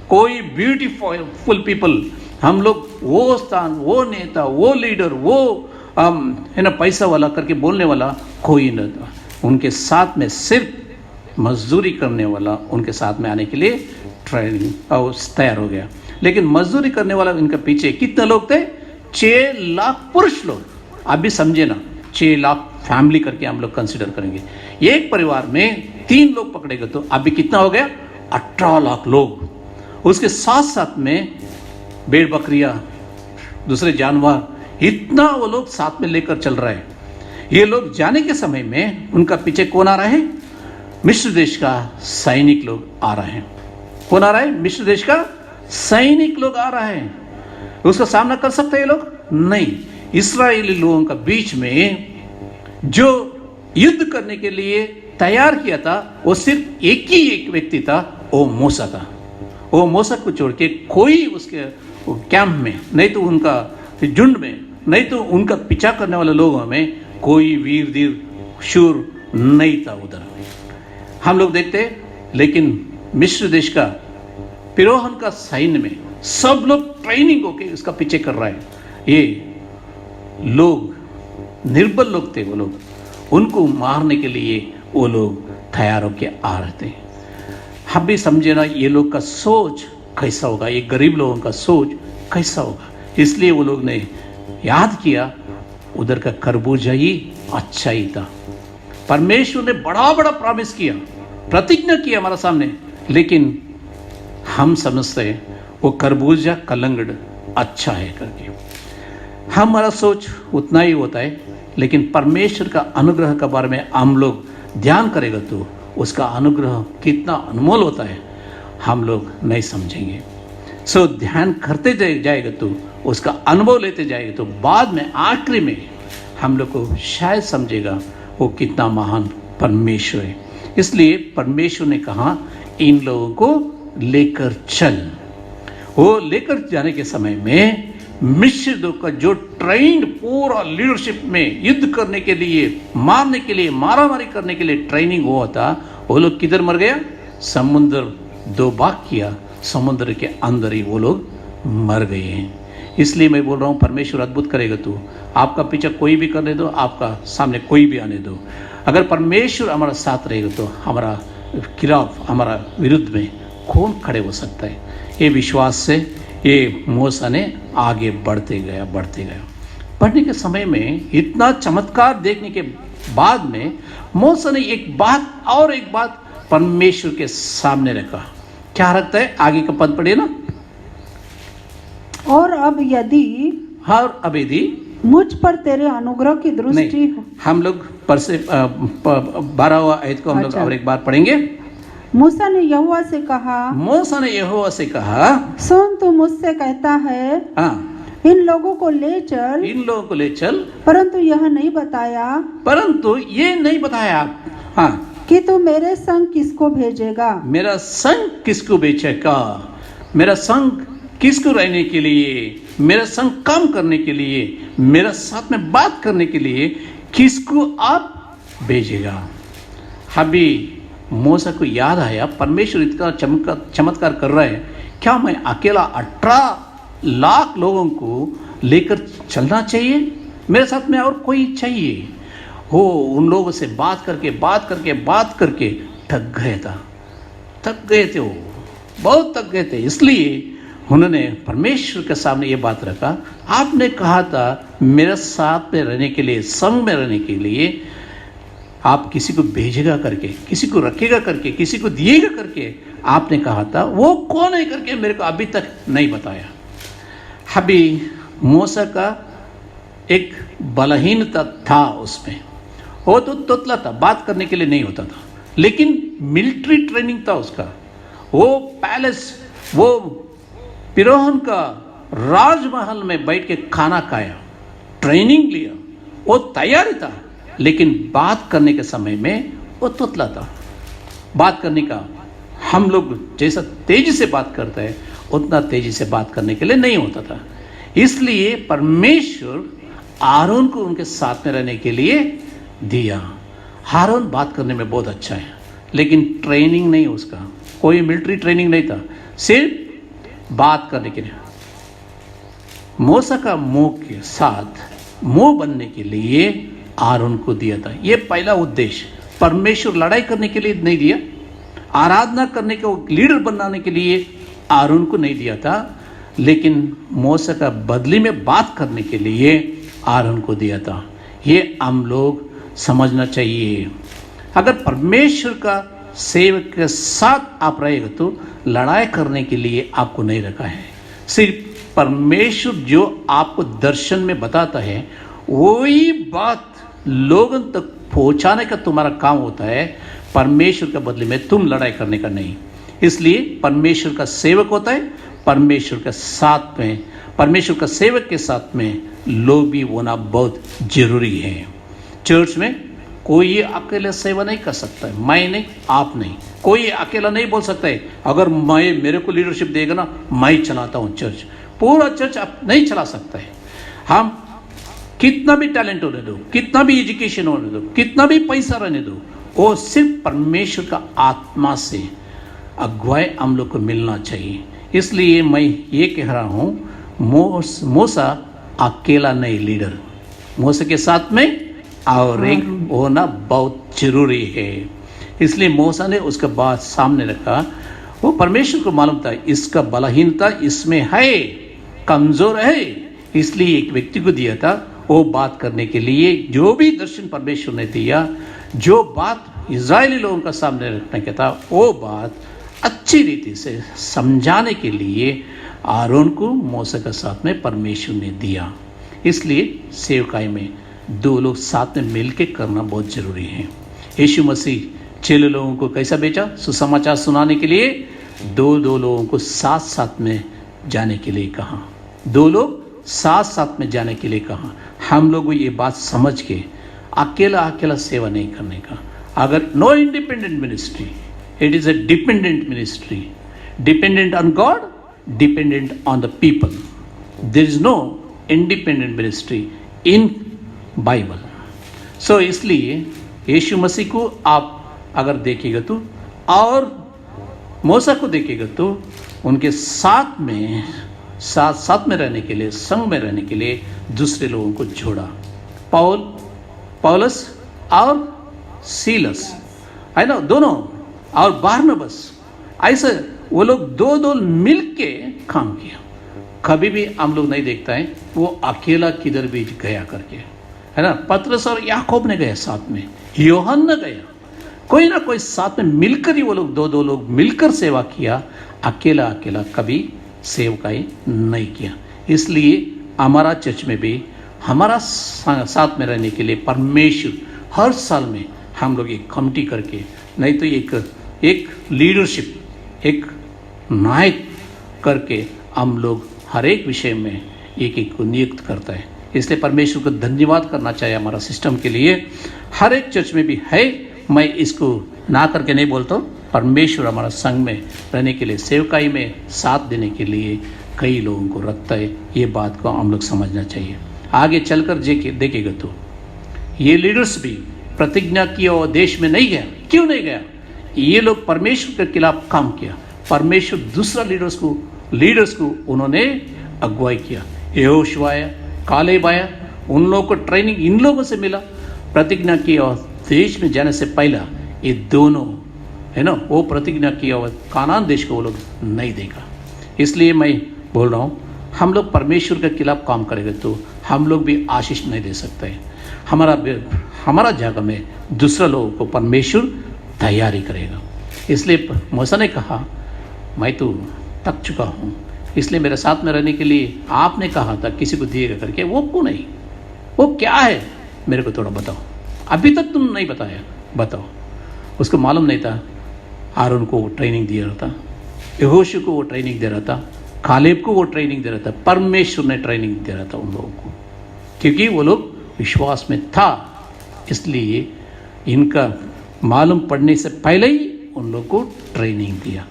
कोई ब्यूटीफुल पीपल। हम लोग वो स्थान, वो नेता, वो लीडर, वो है ना पैसा वाला करके बोलने वाला कोई नहीं था। उनके साथ में सिर्फ मजदूरी करने वाला उनके साथ में आने के लिए ट्रेनिंग और तैयार हो गया। लेकिन मजदूरी करने वाला इनके पीछे कितने लोग थे? 6 लाख पुरुष लोग। आप भी समझे ना, 6 लाख फैमिली करके हम लोग कंसिडर करेंगे। एक परिवार में 3 लोग पकड़ेगा तो अभी कितना हो गया? 18 लाख लोग। उसके साथ साथ में भेड़ बकरियां, दूसरे जानवर, इतना वो लोग साथ में लेकर चल रहे हैं। ये लोग जाने के समय में उनका पीछे कौन आ रहा है? मिस्र देश का सैनिक लोग आ रहे हैं। कौन आ रहा है? मिस्र देश का सैनिक लोग आ रहे हैं। उसका सामना कर सकते हैं ये लोग? नहीं। इस्राएली लोगों का बीच में जो युद्ध करने के लिए तैयार किया था वो सिर्फ एक ही व्यक्ति था, वो मूसा था। वो मूसा को छोड़ के कोई उसके कैंप में, नहीं तो उनका झुंड में, नहीं तो उनका पीछा करने वाले लोगों में कोई वीर धीर शूर नहीं था उधर। हम लोग देखते, लेकिन मिस्र देश का फिरौन का सैन्य में सब लोग ट्रेनिंग होके उसका पीछे कर रहा है। ये लोग निर्बल लोग थे, वो लोग, उनको मारने के लिए वो लोग तैयार होके आ रहे थे। हम भी समझे ना ये लोग का सोच कैसा होगा, ये गरीब लोगों का सोच कैसा होगा। इसलिए वो लोग ने याद किया उधर का खरबूजा ही अच्छा ही था। परमेश्वर ने बड़ा बड़ा प्रॉमिस किया, प्रतिज्ञा किया हमारे सामने, लेकिन हम समझते हैं वो खरबूजा कलंगड़ अच्छा है करके। हमारा सोच उतना ही होता है, लेकिन परमेश्वर का अनुग्रह के बारे में हम लोग ध्यान करेगा तो उसका अनुग्रह कितना अनमोल होता है हम लोग नहीं समझेंगे। सो ध्यान करते जाएगा तो उसका अनुभव लेते जाएगा तो बाद में आखिरी में हम लोग को शायद समझेगा वो कितना महान परमेश्वर है। इसलिए परमेश्वर ने कहा इन लोगों को लेकर चल। वो लेकर जाने के समय में मिस्र देश का जो ट्रेंड पूरा लीडरशिप में युद्ध करने के लिए, मारने के लिए, मारामारी करने के लिए ट्रेनिंग हुआ था, वो लोग किधर मर गया? समुद्र दो भाग किया, समुद्र के अंदर ही वो लोग मर गए हैं। इसलिए मैं बोल रहा हूँ परमेश्वर अद्भुत करेगा। तो आपका पीछा कोई भी करने दो, आपका सामने कोई भी आने दो, अगर परमेश्वर हमारा साथ रहेगा तो हमारा खिलाफ, हमारा विरुद्ध में कौन खड़े हो सकता है? ये विश्वास से ये मूसा ने आगे बढ़ते गया। बढ़ने के समय में इतना चमत्कार देखने के बाद में मूसा ने एक बात परमेश्वर के सामने रखा। क्या रखता है? आगे का पद पढ़िए ना। और अब यदि मुझ पर तेरे अनुग्रह की दृष्टि हो। हम लोग 12वां आयत को हम लोग और एक बार पढ़ेंगे। मूसा ने यहोवा से कहा, सुन, तू मुझसे कहता है इन लोगों को ले चल, परंतु ये नहीं बताया कि तू मेरे संग किसको भेजेगा। मेरा संग किसको रहने के लिए, मेरा संग काम करने के लिए, मेरा साथ में बात करने के लिए किसको आप भेजेगा। अभी मूसा को याद आया परमेश्वर इतना चमत्कार कर रहा है, क्या मैं अकेला 18 लाख लोगों को लेकर चलना चाहिए? मेरे साथ में और कोई चाहिए? हो उन लोगों से बात करके थक गए थे, वो बहुत थक गए थे। इसलिए उन्होंने परमेश्वर के सामने ये बात रखा, आपने कहा था मेरे साथ में रहने के लिए, संग में रहने के लिए आप किसी को भेजेगा करके, किसी को रखेगा करके, किसी को दिएगा करके आपने कहा था। वो कौन है करके मेरे को अभी तक नहीं बताया। अभी मूसा का एक बलहीनता था उसमें, वो तो तोतला था, बात करने के लिए नहीं होता था, लेकिन मिलिट्री ट्रेनिंग था उसका। वो पैलेस, वो फिरौन का राजमहल में बैठ के खाना खाया, ट्रेनिंग लिया, वो तैयारी था, लेकिन बात करने के समय में वो तोतला था। बात करने का हम लोग जैसा तेजी से बात करते हैं उतना तेजी से बात करने के लिए नहीं होता था। इसलिए परमेश्वर आरोन को उनके साथ में रहने के लिए दिया। आरोन बात करने में बहुत अच्छा है, लेकिन ट्रेनिंग नहीं उसका, कोई मिलिट्री ट्रेनिंग नहीं था, सिर्फ बात करने के लिए। मूसा का मुंह के साथ मुंह बनने के लिए आरोन को दिया था। यह पहला उद्देश्य। परमेश्वर लड़ाई करने के लिए नहीं दिया, आराधना करने के, लीडर बनाने के लिए आरोन को नहीं दिया था, लेकिन मूसा का बदले में बात करने के लिए आरोन को दिया था। ये हम लोग समझना चाहिए। अगर परमेश्वर का सेवक के साथ आप रहेगा तो लड़ाई करने के लिए आपको नहीं रखा है। सिर्फ परमेश्वर जो आपको दर्शन में बताता है वही बात लोगों तक पहुंचाने का तुम्हारा काम होता है। परमेश्वर के बदले में तुम लड़ाई करने का नहीं। इसलिए परमेश्वर का सेवक होता है, परमेश्वर के साथ में, परमेश्वर का सेवक के साथ में लोग भी होना बहुत जरूरी है। चर्च में कोई अकेले सेवा नहीं कर सकता है, मैं नहीं, आप नहीं, कोई अकेला नहीं बोल सकता है अगर मेरे को लीडरशिप देगा ना, मैं चलाता हूँ चर्च, पूरा चर्च अब नहीं चला सकता है। हम कितना भी टैलेंट होने दो, कितना भी एजुकेशन होने दो, कितना भी पैसा रहने दो, वो सिर्फ परमेश्वर का आत्मा से अगुवाई हम लोग को मिलना चाहिए। इसलिए मैं ये कह रहा हूँ, मूसा अकेला नहीं लीडर, मूसा के साथ में और एक होना बहुत जरूरी है। इसलिए मूसा ने उसके बाद सामने रखा, वो परमेश्वर को मालूम था इसका बलहीनता इसमें है, कमजोर है, इसलिए एक व्यक्ति को दिया था वो बात करने के लिए। जो भी दर्शन परमेश्वर ने दिया, जो बात इज़राइली लोगों का सामने रखने का था, वो बात अच्छी रीति से समझाने के लिए आरोन को मूसा के साथ में परमेश्वर ने दिया। इसलिए सेवकाई में दो लोग साथ में मिलकर करना बहुत जरूरी है। यीशु मसीह 6 लोगों को कैसा भेजा? सुसमाचार सुनाने के लिए। दो लोगों को साथ साथ में जाने के लिए कहा, 2 लोग साथ साथ में जाने के लिए कहा। हम लोग को ये बात समझ के अकेला सेवा नहीं करने का। अगर no independent ministry, it is a dependent ministry, dependent on God, dependent on the people. There is no independent ministry in Bible. So इसलिए यीशु मसीह को आप अगर देखेगा तो और मूसा को देखेगा तो उनके साथ में रहने के लिए, संग में रहने के लिए दूसरे लोगों को जोड़ा। पौलुस और सीलस है ना, दोनों, और बारनबास, ऐसे वो लोग दो मिल के काम किया। कभी भी हम लोग नहीं देखता है वो अकेला किधर भी गया करके, है ना। पतरस और याकूब ने गया साथ में, यूहन्ना न गया, कोई ना कोई साथ में मिलकर ही वो लोग दो लोग मिलकर सेवा किया। अकेला कभी सेवकाई नहीं किया। इसलिए हमारा चर्च में भी हमारा साथ में रहने के लिए परमेश्वर हर साल में हम लोग एक कमिटी करके, नहीं तो एक लीडरशिप, एक नायक करके हम लोग हर एक विषय में एक को नियुक्त करता है। इसलिए परमेश्वर को धन्यवाद करना चाहिए हमारा सिस्टम के लिए। हर एक चर्च में भी है, मैं इसको ना करके नहीं बोलता हूँ। परमेश्वर हमारा संघ में रहने के लिए, सेवकाई में साथ देने के लिए कई लोगों को रखता है। ये बात को हम लोग समझना चाहिए। आगे चलकर देखेगा तो ये लीडर्स भी प्रतिज्ञा की और देश में नहीं गया। क्यों नहीं गया? ये लोग परमेश्वर के खिलाफ काम किया। परमेश्वर दूसरा लीडर्स को उन्होंने अगुवाई किया। यहोशू आया, कालेब आया, उन लोगों को ट्रेनिंग इन लोगों से मिला। प्रतिज्ञा की और देश में जाने से पहला ये दोनों, है ना, वो प्रतिज्ञा की और कानान देश को वो लोग नहीं देखा। इसलिए मैं बोल रहा हूँ, हम लोग परमेश्वर के खिलाफ काम करेंगे तो हम लोग भी आशीष नहीं दे सकते। हमारा जगह में दूसरा लोगों को परमेश्वर तैयारी करेगा। इसलिए मूसा ने कहा, मैं तो थक चुका हूँ, इसलिए मेरे साथ में रहने के लिए आपने कहा था किसी को दिएगा करके, वो क्यों नहीं? वो क्या है मेरे को थोड़ा बताओ। अभी तक तुम नहीं बताया, बताओ। उसको मालूम नहीं था। आरोन को वो ट्रेनिंग दे रहा था, यहोशू को वो ट्रेनिंग दे रहा था, कालेब को वो ट्रेनिंग दे रहा था। परमेश्वर ने ट्रेनिंग दे रहा था उन लोगों को, क्योंकि वो लोग विश्वास में था। इसलिए इनका मालूम पड़ने से पहले ही उन लोग को ट्रेनिंग दिया।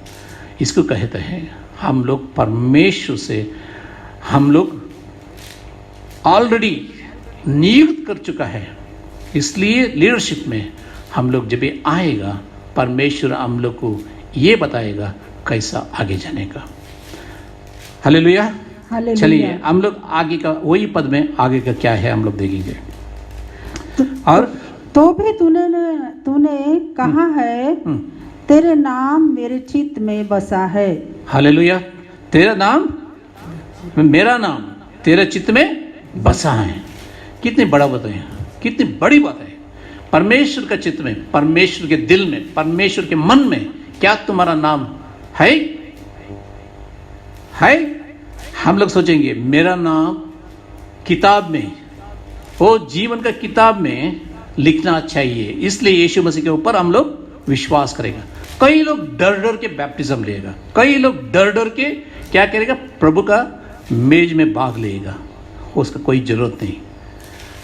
इसको कहते हैं हम लोग परमेश्वर से हम लोग ऑलरेडी नियुक्त कर चुका है। इसलिए लीडरशिप में हम लोग जब भी आएगा, परमेश्वर हम लोग को ये बताएगा कैसा आगे जाने का। हालेलुया। चलिए हम लोग आगे का वही पद में आगे का क्या है हम लोग देखेंगे। और तो भी तूने कहा है, तेरे नाम मेरे चित्त में बसा है। हालेलुया। तेरा नाम, मेरा नाम तेरे चित्त में बसा है। कितनी बड़ा बात है, कितनी बड़ी बात है। परमेश्वर का चित्त में, परमेश्वर के दिल में, परमेश्वर के मन में क्या तुम्हारा नाम है? हम लोग सोचेंगे मेरा नाम किताब में, वो जीवन का किताब में लिखना चाहिए। इसलिए यीशु मसीह के ऊपर हम लोग विश्वास करेगा। कई लोग डर के बैप्टिज्म लेगा, कई लोग डर के क्या करेगा, प्रभु का मेज में भाग लेगा। उसका कोई जरूरत नहीं।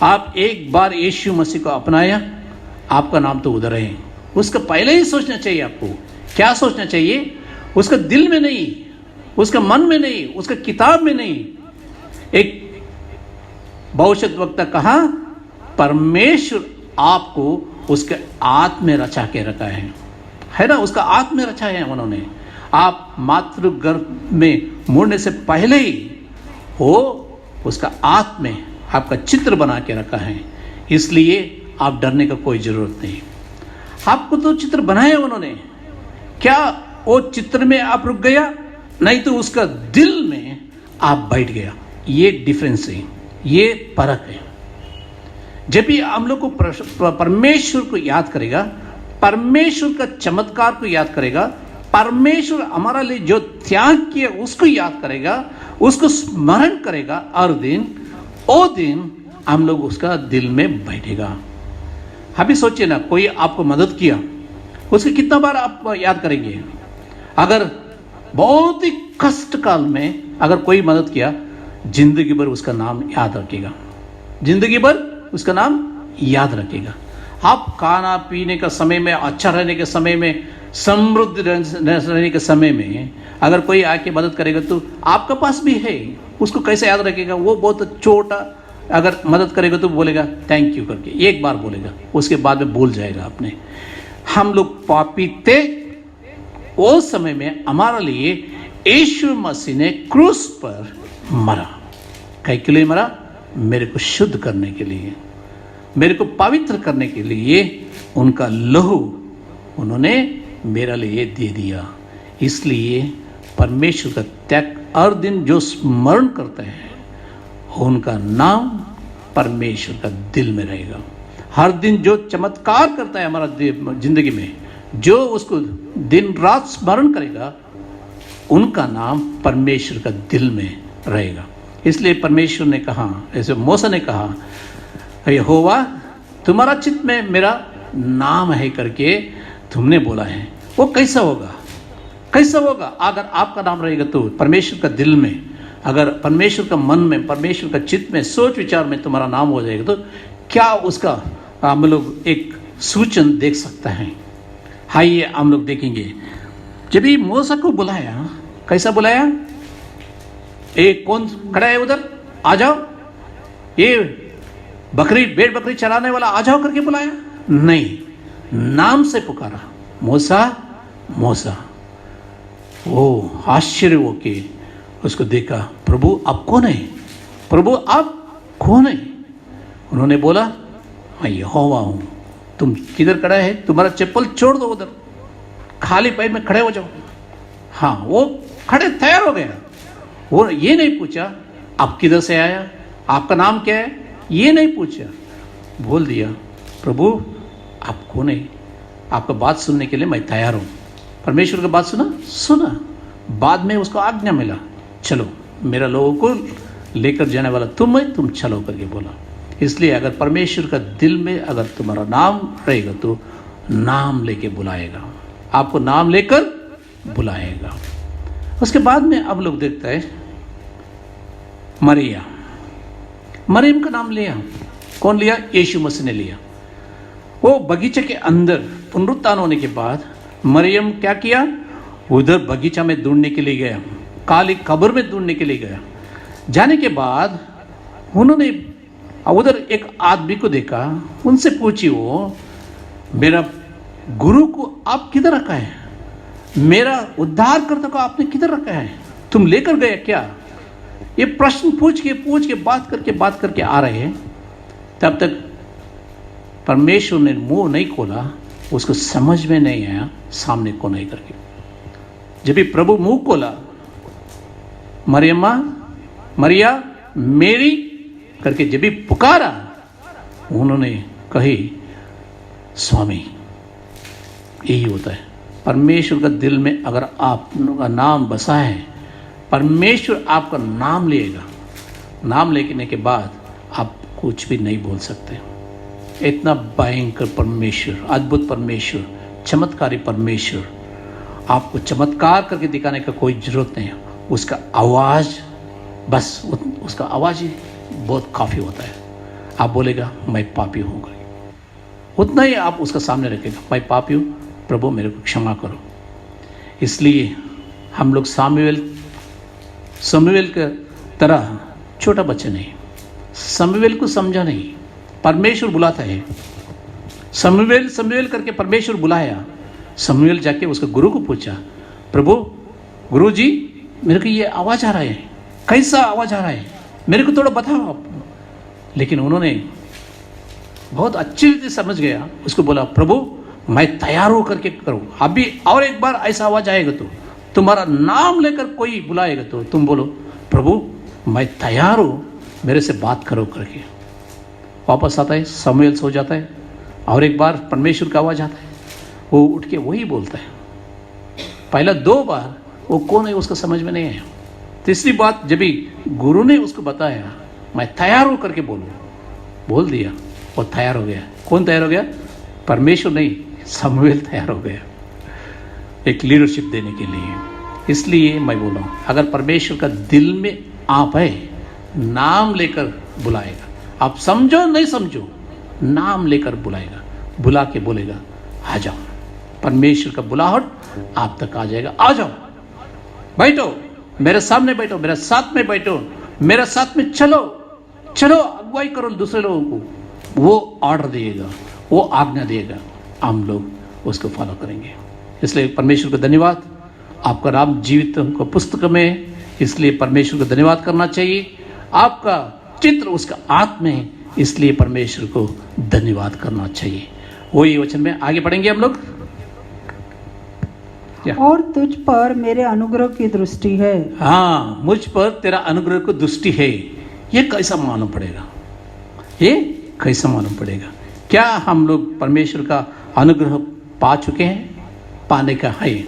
आप एक बार यीशु मसीह को अपनाया, आपका नाम तो उधर है। उसका पहले ही सोचना चाहिए आपको, क्या सोचना चाहिए? उसका दिल में नहीं, उसका मन में नहीं, उसका किताब में नहीं। एक भविष्य वक्ता कहा, परमेश्वर आपको उसके आत्मा में रचा के रखा है ना, उसका आत्मा में रचा है उन्होंने। आप मातृ गर्भ में मुड़ने से पहले ही वो उसका आत्मा में आपका चित्र बना के रखा है, इसलिए आप डरने का कोई जरूरत नहीं। आपको तो चित्र बनाया उन्होंने, क्या वो चित्र में आप रुक गया? नहीं तो उसका दिल में आप बैठ गया। ये डिफरेंस है, ये फर्क है। जब भी हम लोग को परमेश्वर को याद करेगा, परमेश्वर का चमत्कार को याद करेगा, परमेश्वर हमारा लिए जो त्याग किया उसको याद करेगा, उसको स्मरण करेगा, हर दिन वो दिन हम लोग उसका दिल में बैठेगा। अभी सोचिए ना, कोई आपको मदद किया, उसके कितना बार आप याद करेंगे? अगर बहुत ही कष्ट काल में अगर कोई मदद किया, जिंदगी भर उसका नाम याद रखेगा, जिंदगी भर उसका नाम याद रखेगा। आप खाना पीने का समय में, अच्छा रहने के समय में, समृद्ध रहने के समय में अगर कोई आके मदद करेगा तो आपका पास भी है, उसको कैसे याद रखेगा? वो बहुत छोटा अगर मदद करेगा तो बोलेगा थैंक यू करके, एक बार बोलेगा, उसके बाद में भूल जाएगा अपने। हम लोग पापी थे, उस समय में हमारे लिए यीशु मसीह ने क्रूस पर मरा। कई के लिए मरा? मेरे को शुद्ध करने के लिए, मेरे को पवित्र करने के लिए उनका लहू उन्होंने मेरे लिए दे दिया। इसलिए परमेश्वर का त्याग हर दिन जो स्मरण करते हैं, उनका नाम परमेश्वर का दिल में रहेगा। हर दिन जो चमत्कार करता है हमारा जिंदगी में, जो उसको दिन रात स्मरण करेगा, उनका नाम परमेश्वर का दिल में रहेगा। इसलिए परमेश्वर ने कहा, ऐसे मूसा ने कहा, यहोवा तुम्हारा चित्त में मेरा नाम है करके तुमने बोला है। वो कैसा होगा? कैसा होगा? अगर आपका नाम रहेगा तो परमेश्वर का दिल में, अगर परमेश्वर का मन में, परमेश्वर का चित्त में, सोच विचार में तुम्हारा नाम हो जाएगा तो क्या उसका हम लोग एक सूचन देख सकते हैं। आइए हम लोग देखेंगे। जब ये मूसा को बुलाया, कैसा बुलाया? एक कौन खड़ा है उधर, आ जाओ, ये बकरी भेड़ बकरी चराने वाला आ जाओ करके बुलाया? नहीं, नाम से पुकारा, मूसा मूसा। वो आश्चर्य होके उसको देखा, प्रभु आप कौन है? प्रभु आप कौन है? उन्होंने बोला, मैं यहोवा हूं। तुम किधर खड़ा है? तुम्हारा चप्पल छोड़ दो, उधर खाली पैर में खड़े हो जाओ। हाँ, वो खड़े तैयार हो गया। वो ये नहीं पूछा आप किधर से आया, आपका नाम क्या है, ये नहीं पूछा। बोल दिया, प्रभु आप कौन है? आपका बात सुनने के लिए मैं तैयार हूं। परमेश्वर की बात सुना। बाद में उसको आज्ञा मिला, चलो मेरा लोगों को लेकर जाने वाला तुम है, तुम चलो करके बोला। इसलिए अगर परमेश्वर का दिल में अगर तुम्हारा नाम रहेगा तो नाम लेके बुलाएगा, आपको नाम लेकर बुलाएगा। उसके बाद में अब लोग देखते हैं मरियम का नाम लिया। कौन लिया? यीशु मसीह ने लिया। वो बगीचे के अंदर पुनरुत्थान होने के बाद मरियम क्या किया? उधर बगीचा में ढूंढने के लिए गया, काली कब्र में ढूंढने के लिए गया। जाने के बाद उन्होंने उधर एक आदमी को देखा, उनसे पूछी वो, मेरा गुरु को आप किधर रखा है? मेरा उद्धारकर्ता को आपने किधर रखा है? तुम लेकर गए क्या? ये प्रश्न पूछ के बात करके आ रहे हैं। तब तक परमेश्वर ने मुंह नहीं खोला, उसको समझ में नहीं आया सामने कौन है करके। जब भी प्रभु मुंह खोला, मरिया मेरी करके जब भी पुकारा, उन्होंने कही स्वामी। यही होता है परमेश्वर का दिल में अगर आपका नाम बसा है, परमेश्वर आपका नाम लेगा। नाम लेने के बाद आप कुछ भी नहीं बोल सकते। इतना भयंकर परमेश्वर, अद्भुत परमेश्वर, चमत्कारी परमेश्वर। आपको चमत्कार करके दिखाने का कोई जरूरत नहीं है। उसका आवाज़, बस उसका आवाज़ ही बहुत काफ़ी होता है। आप बोलेगा मैं पापी हूँ, उतना ही आप उसका सामने रखेगा, मैं पापी हूँ, प्रभु मेरे को क्षमा करो। इसलिए हम लोग समूएल के तरह छोटा बच्चा नहीं, समूएल को समझा नहीं, परमेश्वर बुलाता है। समूएल करके परमेश्वर बुलाया। समूएल जाके उसके गुरु को पूछा, प्रभु गुरु जी मेरे को ये आवाज आ रहा है, कैसा आवाज आ रहा है, मेरे को थोड़ा बताओ आप। लेकिन उन्होंने बहुत अच्छी रीति समझ गया, उसको बोला प्रभु मैं तैयार होकर के करूँ, अभी और एक बार ऐसा आवाज आएगा तो तुम्हारा नाम लेकर कोई बुलाएगा तो तुम बोलो प्रभु मैं तैयार हूँ, मेरे से बात करो करके। वापस आता है, समूएल सो जाता है और एक बार परमेश्वर का आवाज आता है, वो उठ के वही बोलता है। पहला 2 बार वो कौन है उसको समझ में नहीं आया। तीसरी बात जब भी गुरु ने उसको बताया मैं तैयार हूँ करके बोल दिया, वो तैयार हो गया। कौन तैयार हो गया? परमेश्वर नहीं, समूएल तैयार हो गया एक लीडरशिप देने के लिए। इसलिए मैं बोल रहा हूँ, अगर परमेश्वर का दिल में आप है, नाम लेकर बुलाएगा। आप समझो नहीं समझो, नाम लेकर बुलाएगा, बुला के बोलेगा आ जाओ। परमेश्वर का बुलाहट आप तक आ जाएगा, आ जाओ, बैठो मेरे सामने, बैठो मेरे साथ में, बैठो मेरे साथ में, चलो अगुवाई करो दूसरे लोगों को। वो ऑर्डर देगा, वो आज्ञा देगा, हम लोग उसको फॉलो करेंगे। इसलिए परमेश्वर को धन्यवाद। आपका नाम जीवित को पुस्तक में है, इसलिए परमेश्वर को धन्यवाद करना चाहिए। आपका चित्र उसका आत्मा है, इसलिए परमेश्वर को धन्यवाद करना चाहिए। वही वचन में आगे पढ़ेंगे हम लोग। और तुझ पर मेरे अनुग्रह की दृष्टि है। हाँ, मुझ पर तेरा अनुग्रह की दृष्टि है। ये कैसा मालूम पड़ेगा? ये कैसा मालूम पड़ेगा? क्या हम लोग परमेश्वर का अनुग्रह पा चुके हैं? पाने का है,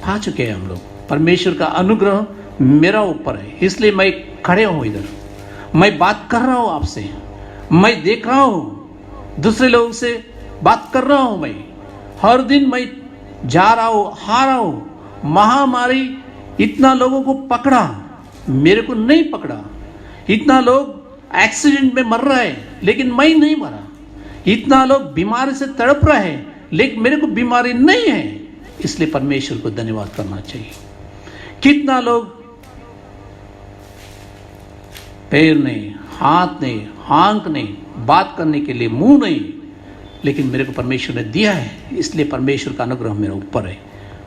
पा चुके हैं हम लोग। परमेश्वर का अनुग्रह मेरा ऊपर है, इसलिए मैं खड़े हूं इधर, मैं बात कर रहा हूं आपसे, मैं देख रहा हूं दूसरे लोगों से बात कर रहा हूं। मैं हर दिन मैं जा रहा हूं, आ रहा हूं। महामारी इतना लोगों को पकड़ा, मेरे को नहीं पकड़ा। इतना लोग एक्सीडेंट में मर रहे हैं, लेकिन मैं नहीं मरा। इतना लोग बीमारी से तड़प रहे हैं, लेकिन मेरे को बीमारी नहीं है। इसलिए परमेश्वर को धन्यवाद करना चाहिए। कितना लोग पैर नहीं, हाथ नहीं, आंख नहीं, बात करने के लिए मुंह नहीं, लेकिन मेरे को परमेश्वर ने दिया है, इसलिए परमेश्वर का अनुग्रह मेरे ऊपर है।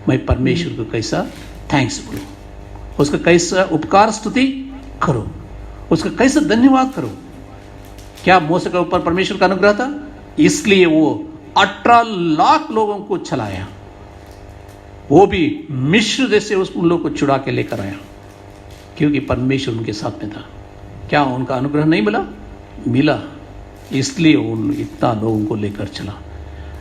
मैं परमेश्वर को कैसा थैंक्स बोलूं, उसका कैसा उपकार स्तुति करो, उसका कैसा धन्यवाद करो। क्या मूसा के ऊपर परमेश्वर का अनुग्रह था? इसलिए वो 18 लाख लोगों को चलाया, वो भी मिस्र देश से उन लोगों को छुड़ा के लेकर आया, क्योंकि परमेश्वर उनके साथ में था। क्या उनका अनुग्रह नहीं मिला? मिला, इसलिए उन इतना लोगों को लेकर चला।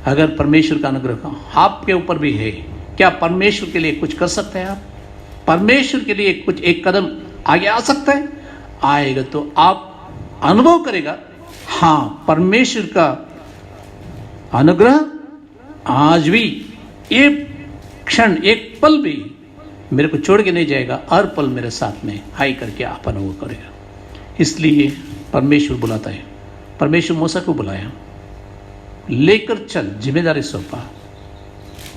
अगर परमेश्वर का अनुग्रह आपके ऊपर भी है, क्या परमेश्वर के लिए कुछ कर सकते हैं आप? परमेश्वर के लिए कुछ एक कदम आगे आ सकता है? आएगा तो आप अनुभव करेगा, हाँ परमेश्वर का अनुग्रह आज भी एक क्षण, एक पल भी मेरे को छोड़ के नहीं जाएगा, हर पल मेरे साथ में हाई करके आप अनुभव करेगा। इसलिए परमेश्वर बुलाता है। परमेश्वर मूसा को बुलाया, लेकर चल, जिम्मेदारी सौंपा।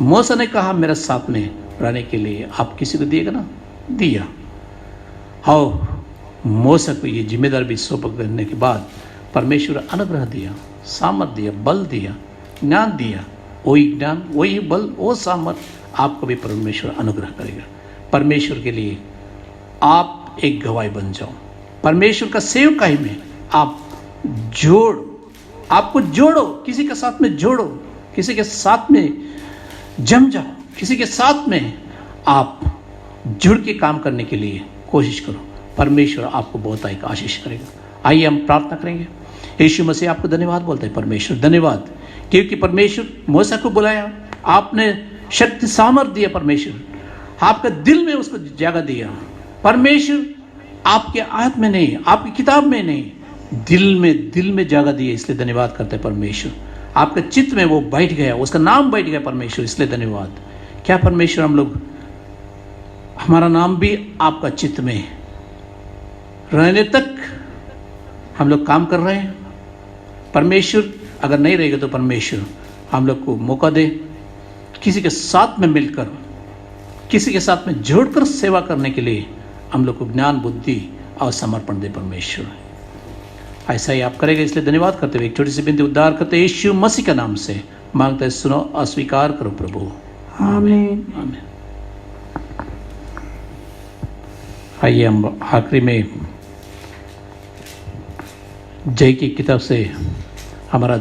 मूसा ने कहा मेरे साथ में रहने के लिए आप किसी को दिएगा ना? दिया। हाँ, मूसा को ये जिम्मेदारी भी सौंप करने के बाद परमेश्वर अनुग्रह दिया, सामर्थ दिया, बल दिया, ज्ञान दिया। वही ज्ञान, वही बल, वो सामर्थ आपको भी परमेश्वर अनुग्रह करेगा। परमेश्वर के लिए आप एक गवाही बन जाओ। परमेश्वर का सेवकाई में आप आपको जोड़ो, किसी के साथ में जोड़ो, किसी के साथ में जम जाओ, किसी के साथ में आप जुड़ के काम करने के लिए कोशिश करो। परमेश्वर आपको बहुत एक आशीष करेगा। आइए हम प्रार्थना करेंगे। यीशु मसीह आपको धन्यवाद बोलते हैं। परमेश्वर धन्यवाद, क्योंकि परमेश्वर मूसा को बुलाया, आपने शक्ति सामर्थ दिया, परमेश्वर आपका दिल में उसको जगह दिया। परमेश्वर आपके आत्मा में नहीं, आपकी किताब में नहीं, दिल में जगह दी है, इसलिए धन्यवाद करते हैं परमेश्वर। आपके चित्त में वो बैठ गया, उसका नाम बैठ गया परमेश्वर, इसलिए धन्यवाद। क्या परमेश्वर हम लोग, हमारा नाम भी आपका चित्त में रहने तक हम लोग काम कर रहे हैं? परमेश्वर अगर नहीं रहेगा तो परमेश्वर हम लोग को मौका दे, किसी के साथ में मिलकर, किसी के साथ में जुड़कर सेवा करने के लिए हम लोग को ज्ञान, बुद्धि और समर्पण दे परमेश्वर। ऐसा ही आप करेंगे, इसलिए धन्यवाद करते हुए एक छोटी सी बिंदी उद्धार करते यीशु मसीह का नाम से मांगते हैं, सुनो और स्वीकार करो प्रभु। आमीन। आमीन। आइए हम आखिरी में जय की किताब से हमारा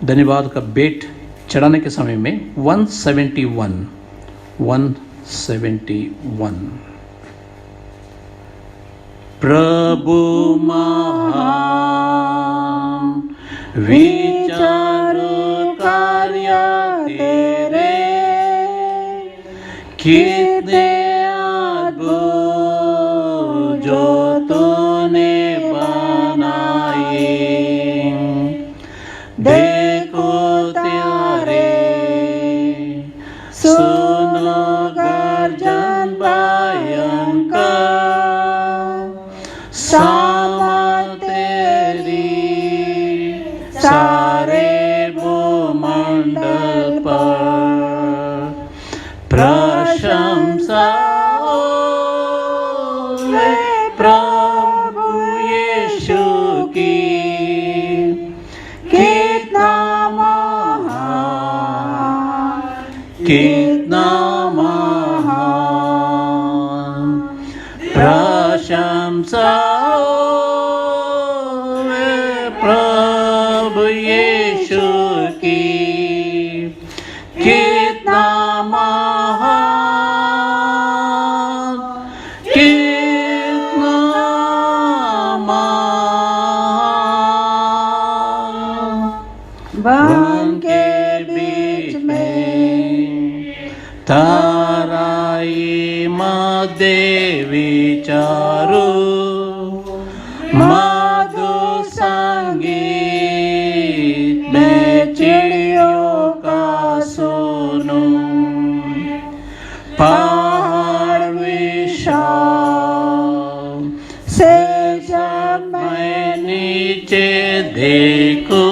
धन्यवाद का बेट चढ़ाने के समय में 171 प्रभु महान विचारो कार्य तेरे, कितने अद्भुत जो तूने बनाए। देखो तेरे सुनो गर्जन भयंकर, सामर्थ तेरी सारे भूमंडल पर। प्रशंसा हो प्रभु यीशु की, कितना महान, कितना महान। प्रशंसा हो प्रभु यीशु की, कितना महान, कितना महान। वन के बीच में ताराई मध्य विचारो, मधु संगीत में चिड़ियों का सुनो। पहाड़ विशाल से जब मैं नीचे देखो,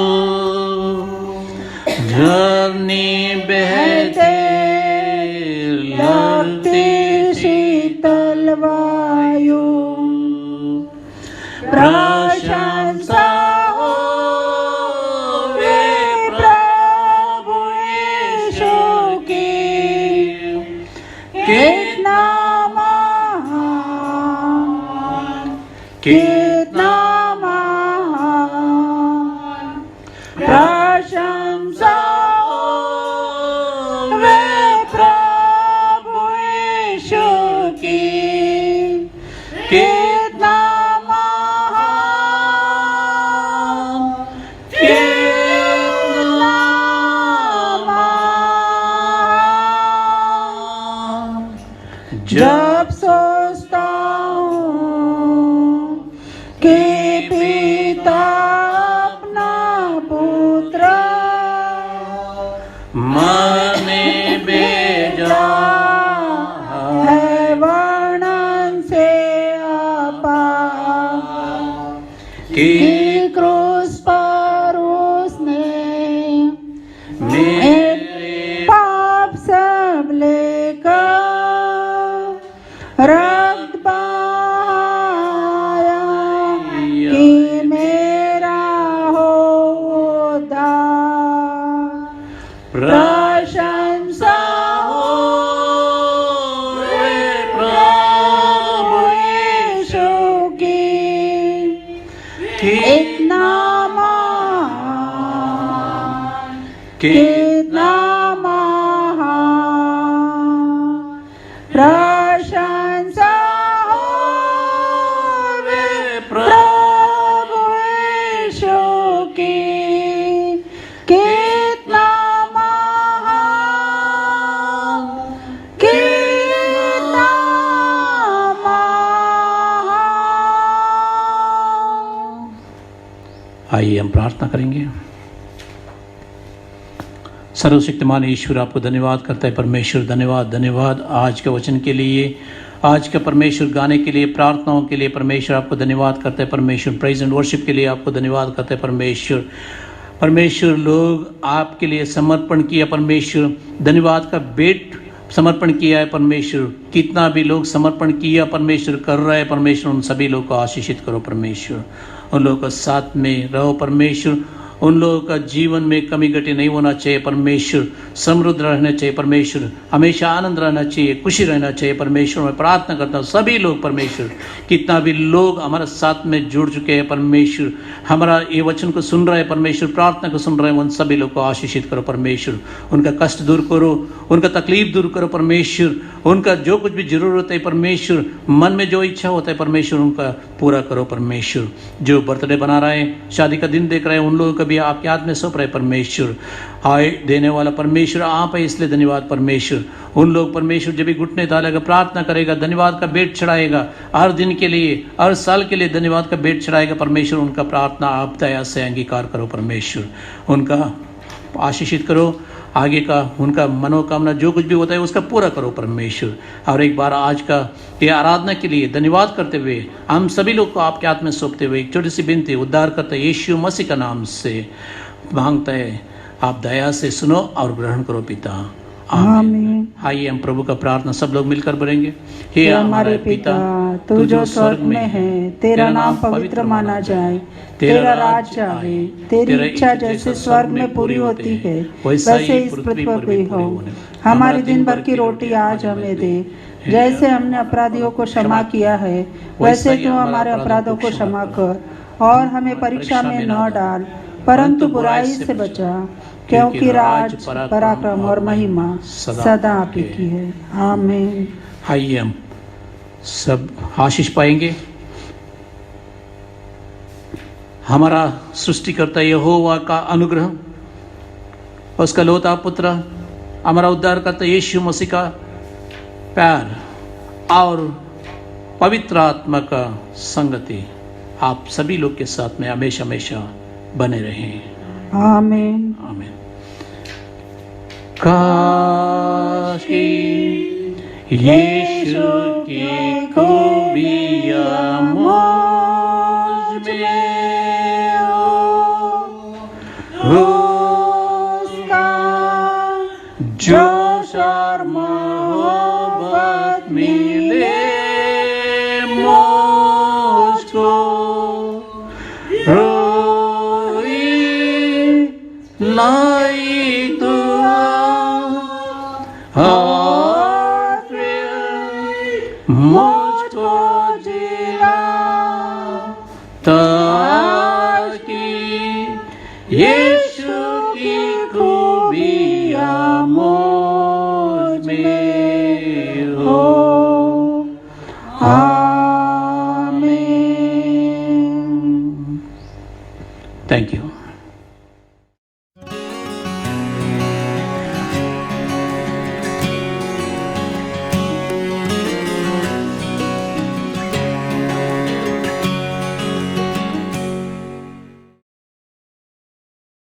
झरनी बहते लगती शीतल वायु। प्रशंसा हो वे प्रभु यीशु की, कितना महान, कितना महान। प्रशंसा हो वे प्रभु यीशु की, कितना महान, कितना महान। जब सोचता हूँ कि पिता अपना पुत्र मरने भेजा है, वर्णन से अपार, कि कि क्रूस पर उसने मेरे पाप सब लेकर रक्त बहाया, कि मेरा हो उद्धार। प्रशंसा हो वे प्रभु यीशु की, इतना महान, कितना महान। प्रशंसा हो वे प्रभु यीशु की, कितना महान, कितना महान। आइए हम प्रार्थना करेंगे। सर्वशक्तिमान ईश्वर, आपको धन्यवाद करता है परमेश्वर। धन्यवाद, धन्यवाद आज के वचन के लिए, आज का परमेश्वर गाने के लिए, प्रार्थनाओं के लिए परमेश्वर आपको धन्यवाद करते हैं परमेश्वर। प्रेज एंड वर्शिप के लिए आपको धन्यवाद करते हैं परमेश्वर। परमेश्वर लोग आपके लिए समर्पण किया परमेश्वर, धन्यवाद का भेंट समर्पण किया है परमेश्वर। कितना भी लोग समर्पण किया परमेश्वर कर रहे हैं परमेश्वर, उन सभी लोग को आशीषित करो परमेश्वर। उन लोगों का साथ में रहो परमेश्वर। उन लोगों का जीवन में कमी घटी नहीं होना चाहिए परमेश्वर, समृद्ध रहना चाहिए परमेश्वर, हमेशा आनंद रहना चाहिए, खुशी रहना चाहिए परमेश्वर। मैं प्रार्थना करता हूँ सभी लोग परमेश्वर, कितना भी लोग हमारे साथ में जुड़ चुके हैं परमेश्वर, हमारा ये वचन को सुन रहे हैं परमेश्वर, प्रार्थना को सुन रहे हैं, उन सभी लोग को आशीषित करो परमेश्वर। उनका कष्ट दूर करो, उनका तकलीफ दूर करो परमेश्वर, उनका जो कुछ भी जरूरत है परमेश्वर, मन में जो इच्छा होता है परमेश्वर उनका पूरा करो परमेश्वर। जो बर्थडे बना रहे हैं, शादी का दिन देख रहे हैं, उन लोगों को भी आपके हाथ में सौंप रहे परमेश्वर। आय देने वाला परमेश्वर आप है, इसलिए धन्यवाद परमेश्वर। उन लोग परमेश्वर जब भी घुटने डालेगा, प्रार्थना करेगा, धन्यवाद का भेंट चढ़ाएगा, हर दिन के लिए, हर साल के लिए धन्यवाद का भेंट चढ़ाएगा परमेश्वर। उनका प्रार्थना आप दया से अंगीकार करो परमेश्वर, उनका आशीषित करो, आगे का उनका मनोकामना जो कुछ भी होता है उसका पूरा करो परमेश्वर। और एक बार आज का ये आराधना के लिए धन्यवाद करते हुए हम सभी लोग को आपके हाथ में सौंपते हुए एक छोटी सी विनती उद्धार करते यीशु मसीह का नाम से मांगते हैं, आप दया से सुनो और ग्रहण करो पिता, आमीन। आइए हम प्रभु का प्रार्थना सब लोग मिलकर बोलेंगे। हे हमारे पिता, तू जो स्वर्ग में है, तेरा नाम पवित्र माना जाए, तेरा राज्य आए, तेरी इच्छा जैसे स्वर्ग में पूरी होती है वैसे इस पृथ्वी पर भी हो। हमारी दिन भर की रोटी आज हमें दे, जैसे हमने अपराधियों को क्षमा किया है वैसे तू हमारे अपराधों को क्षमा कर, और हमें परीक्षा में न डाल परंतु बुराई से बचा, क्योंकि राज, पराक्रम और महिमा सदा आप ही की है, आमीन। आइए हम सब आशीष पाएंगे। हमारा सृष्टिकर्ता यहोवा का अनुग्रह, उसका लौता पुत्र हमारा उद्धारकर्ता यीशु मसीह का प्यार और पवित्र आत्मा का संगति आप सभी लोग के साथ में हमेशा हमेशा बने रहें, आमीन। आमीन। काश यीशु की खूबियाँ मुझ में हो, उसका जोश और मोहब्बत मिले मुझको, रोई लाई दुआ और फिर मुझको जिला, ताकि यीशु की खूबियाँ मुझ में हो, आमीन। Thank you.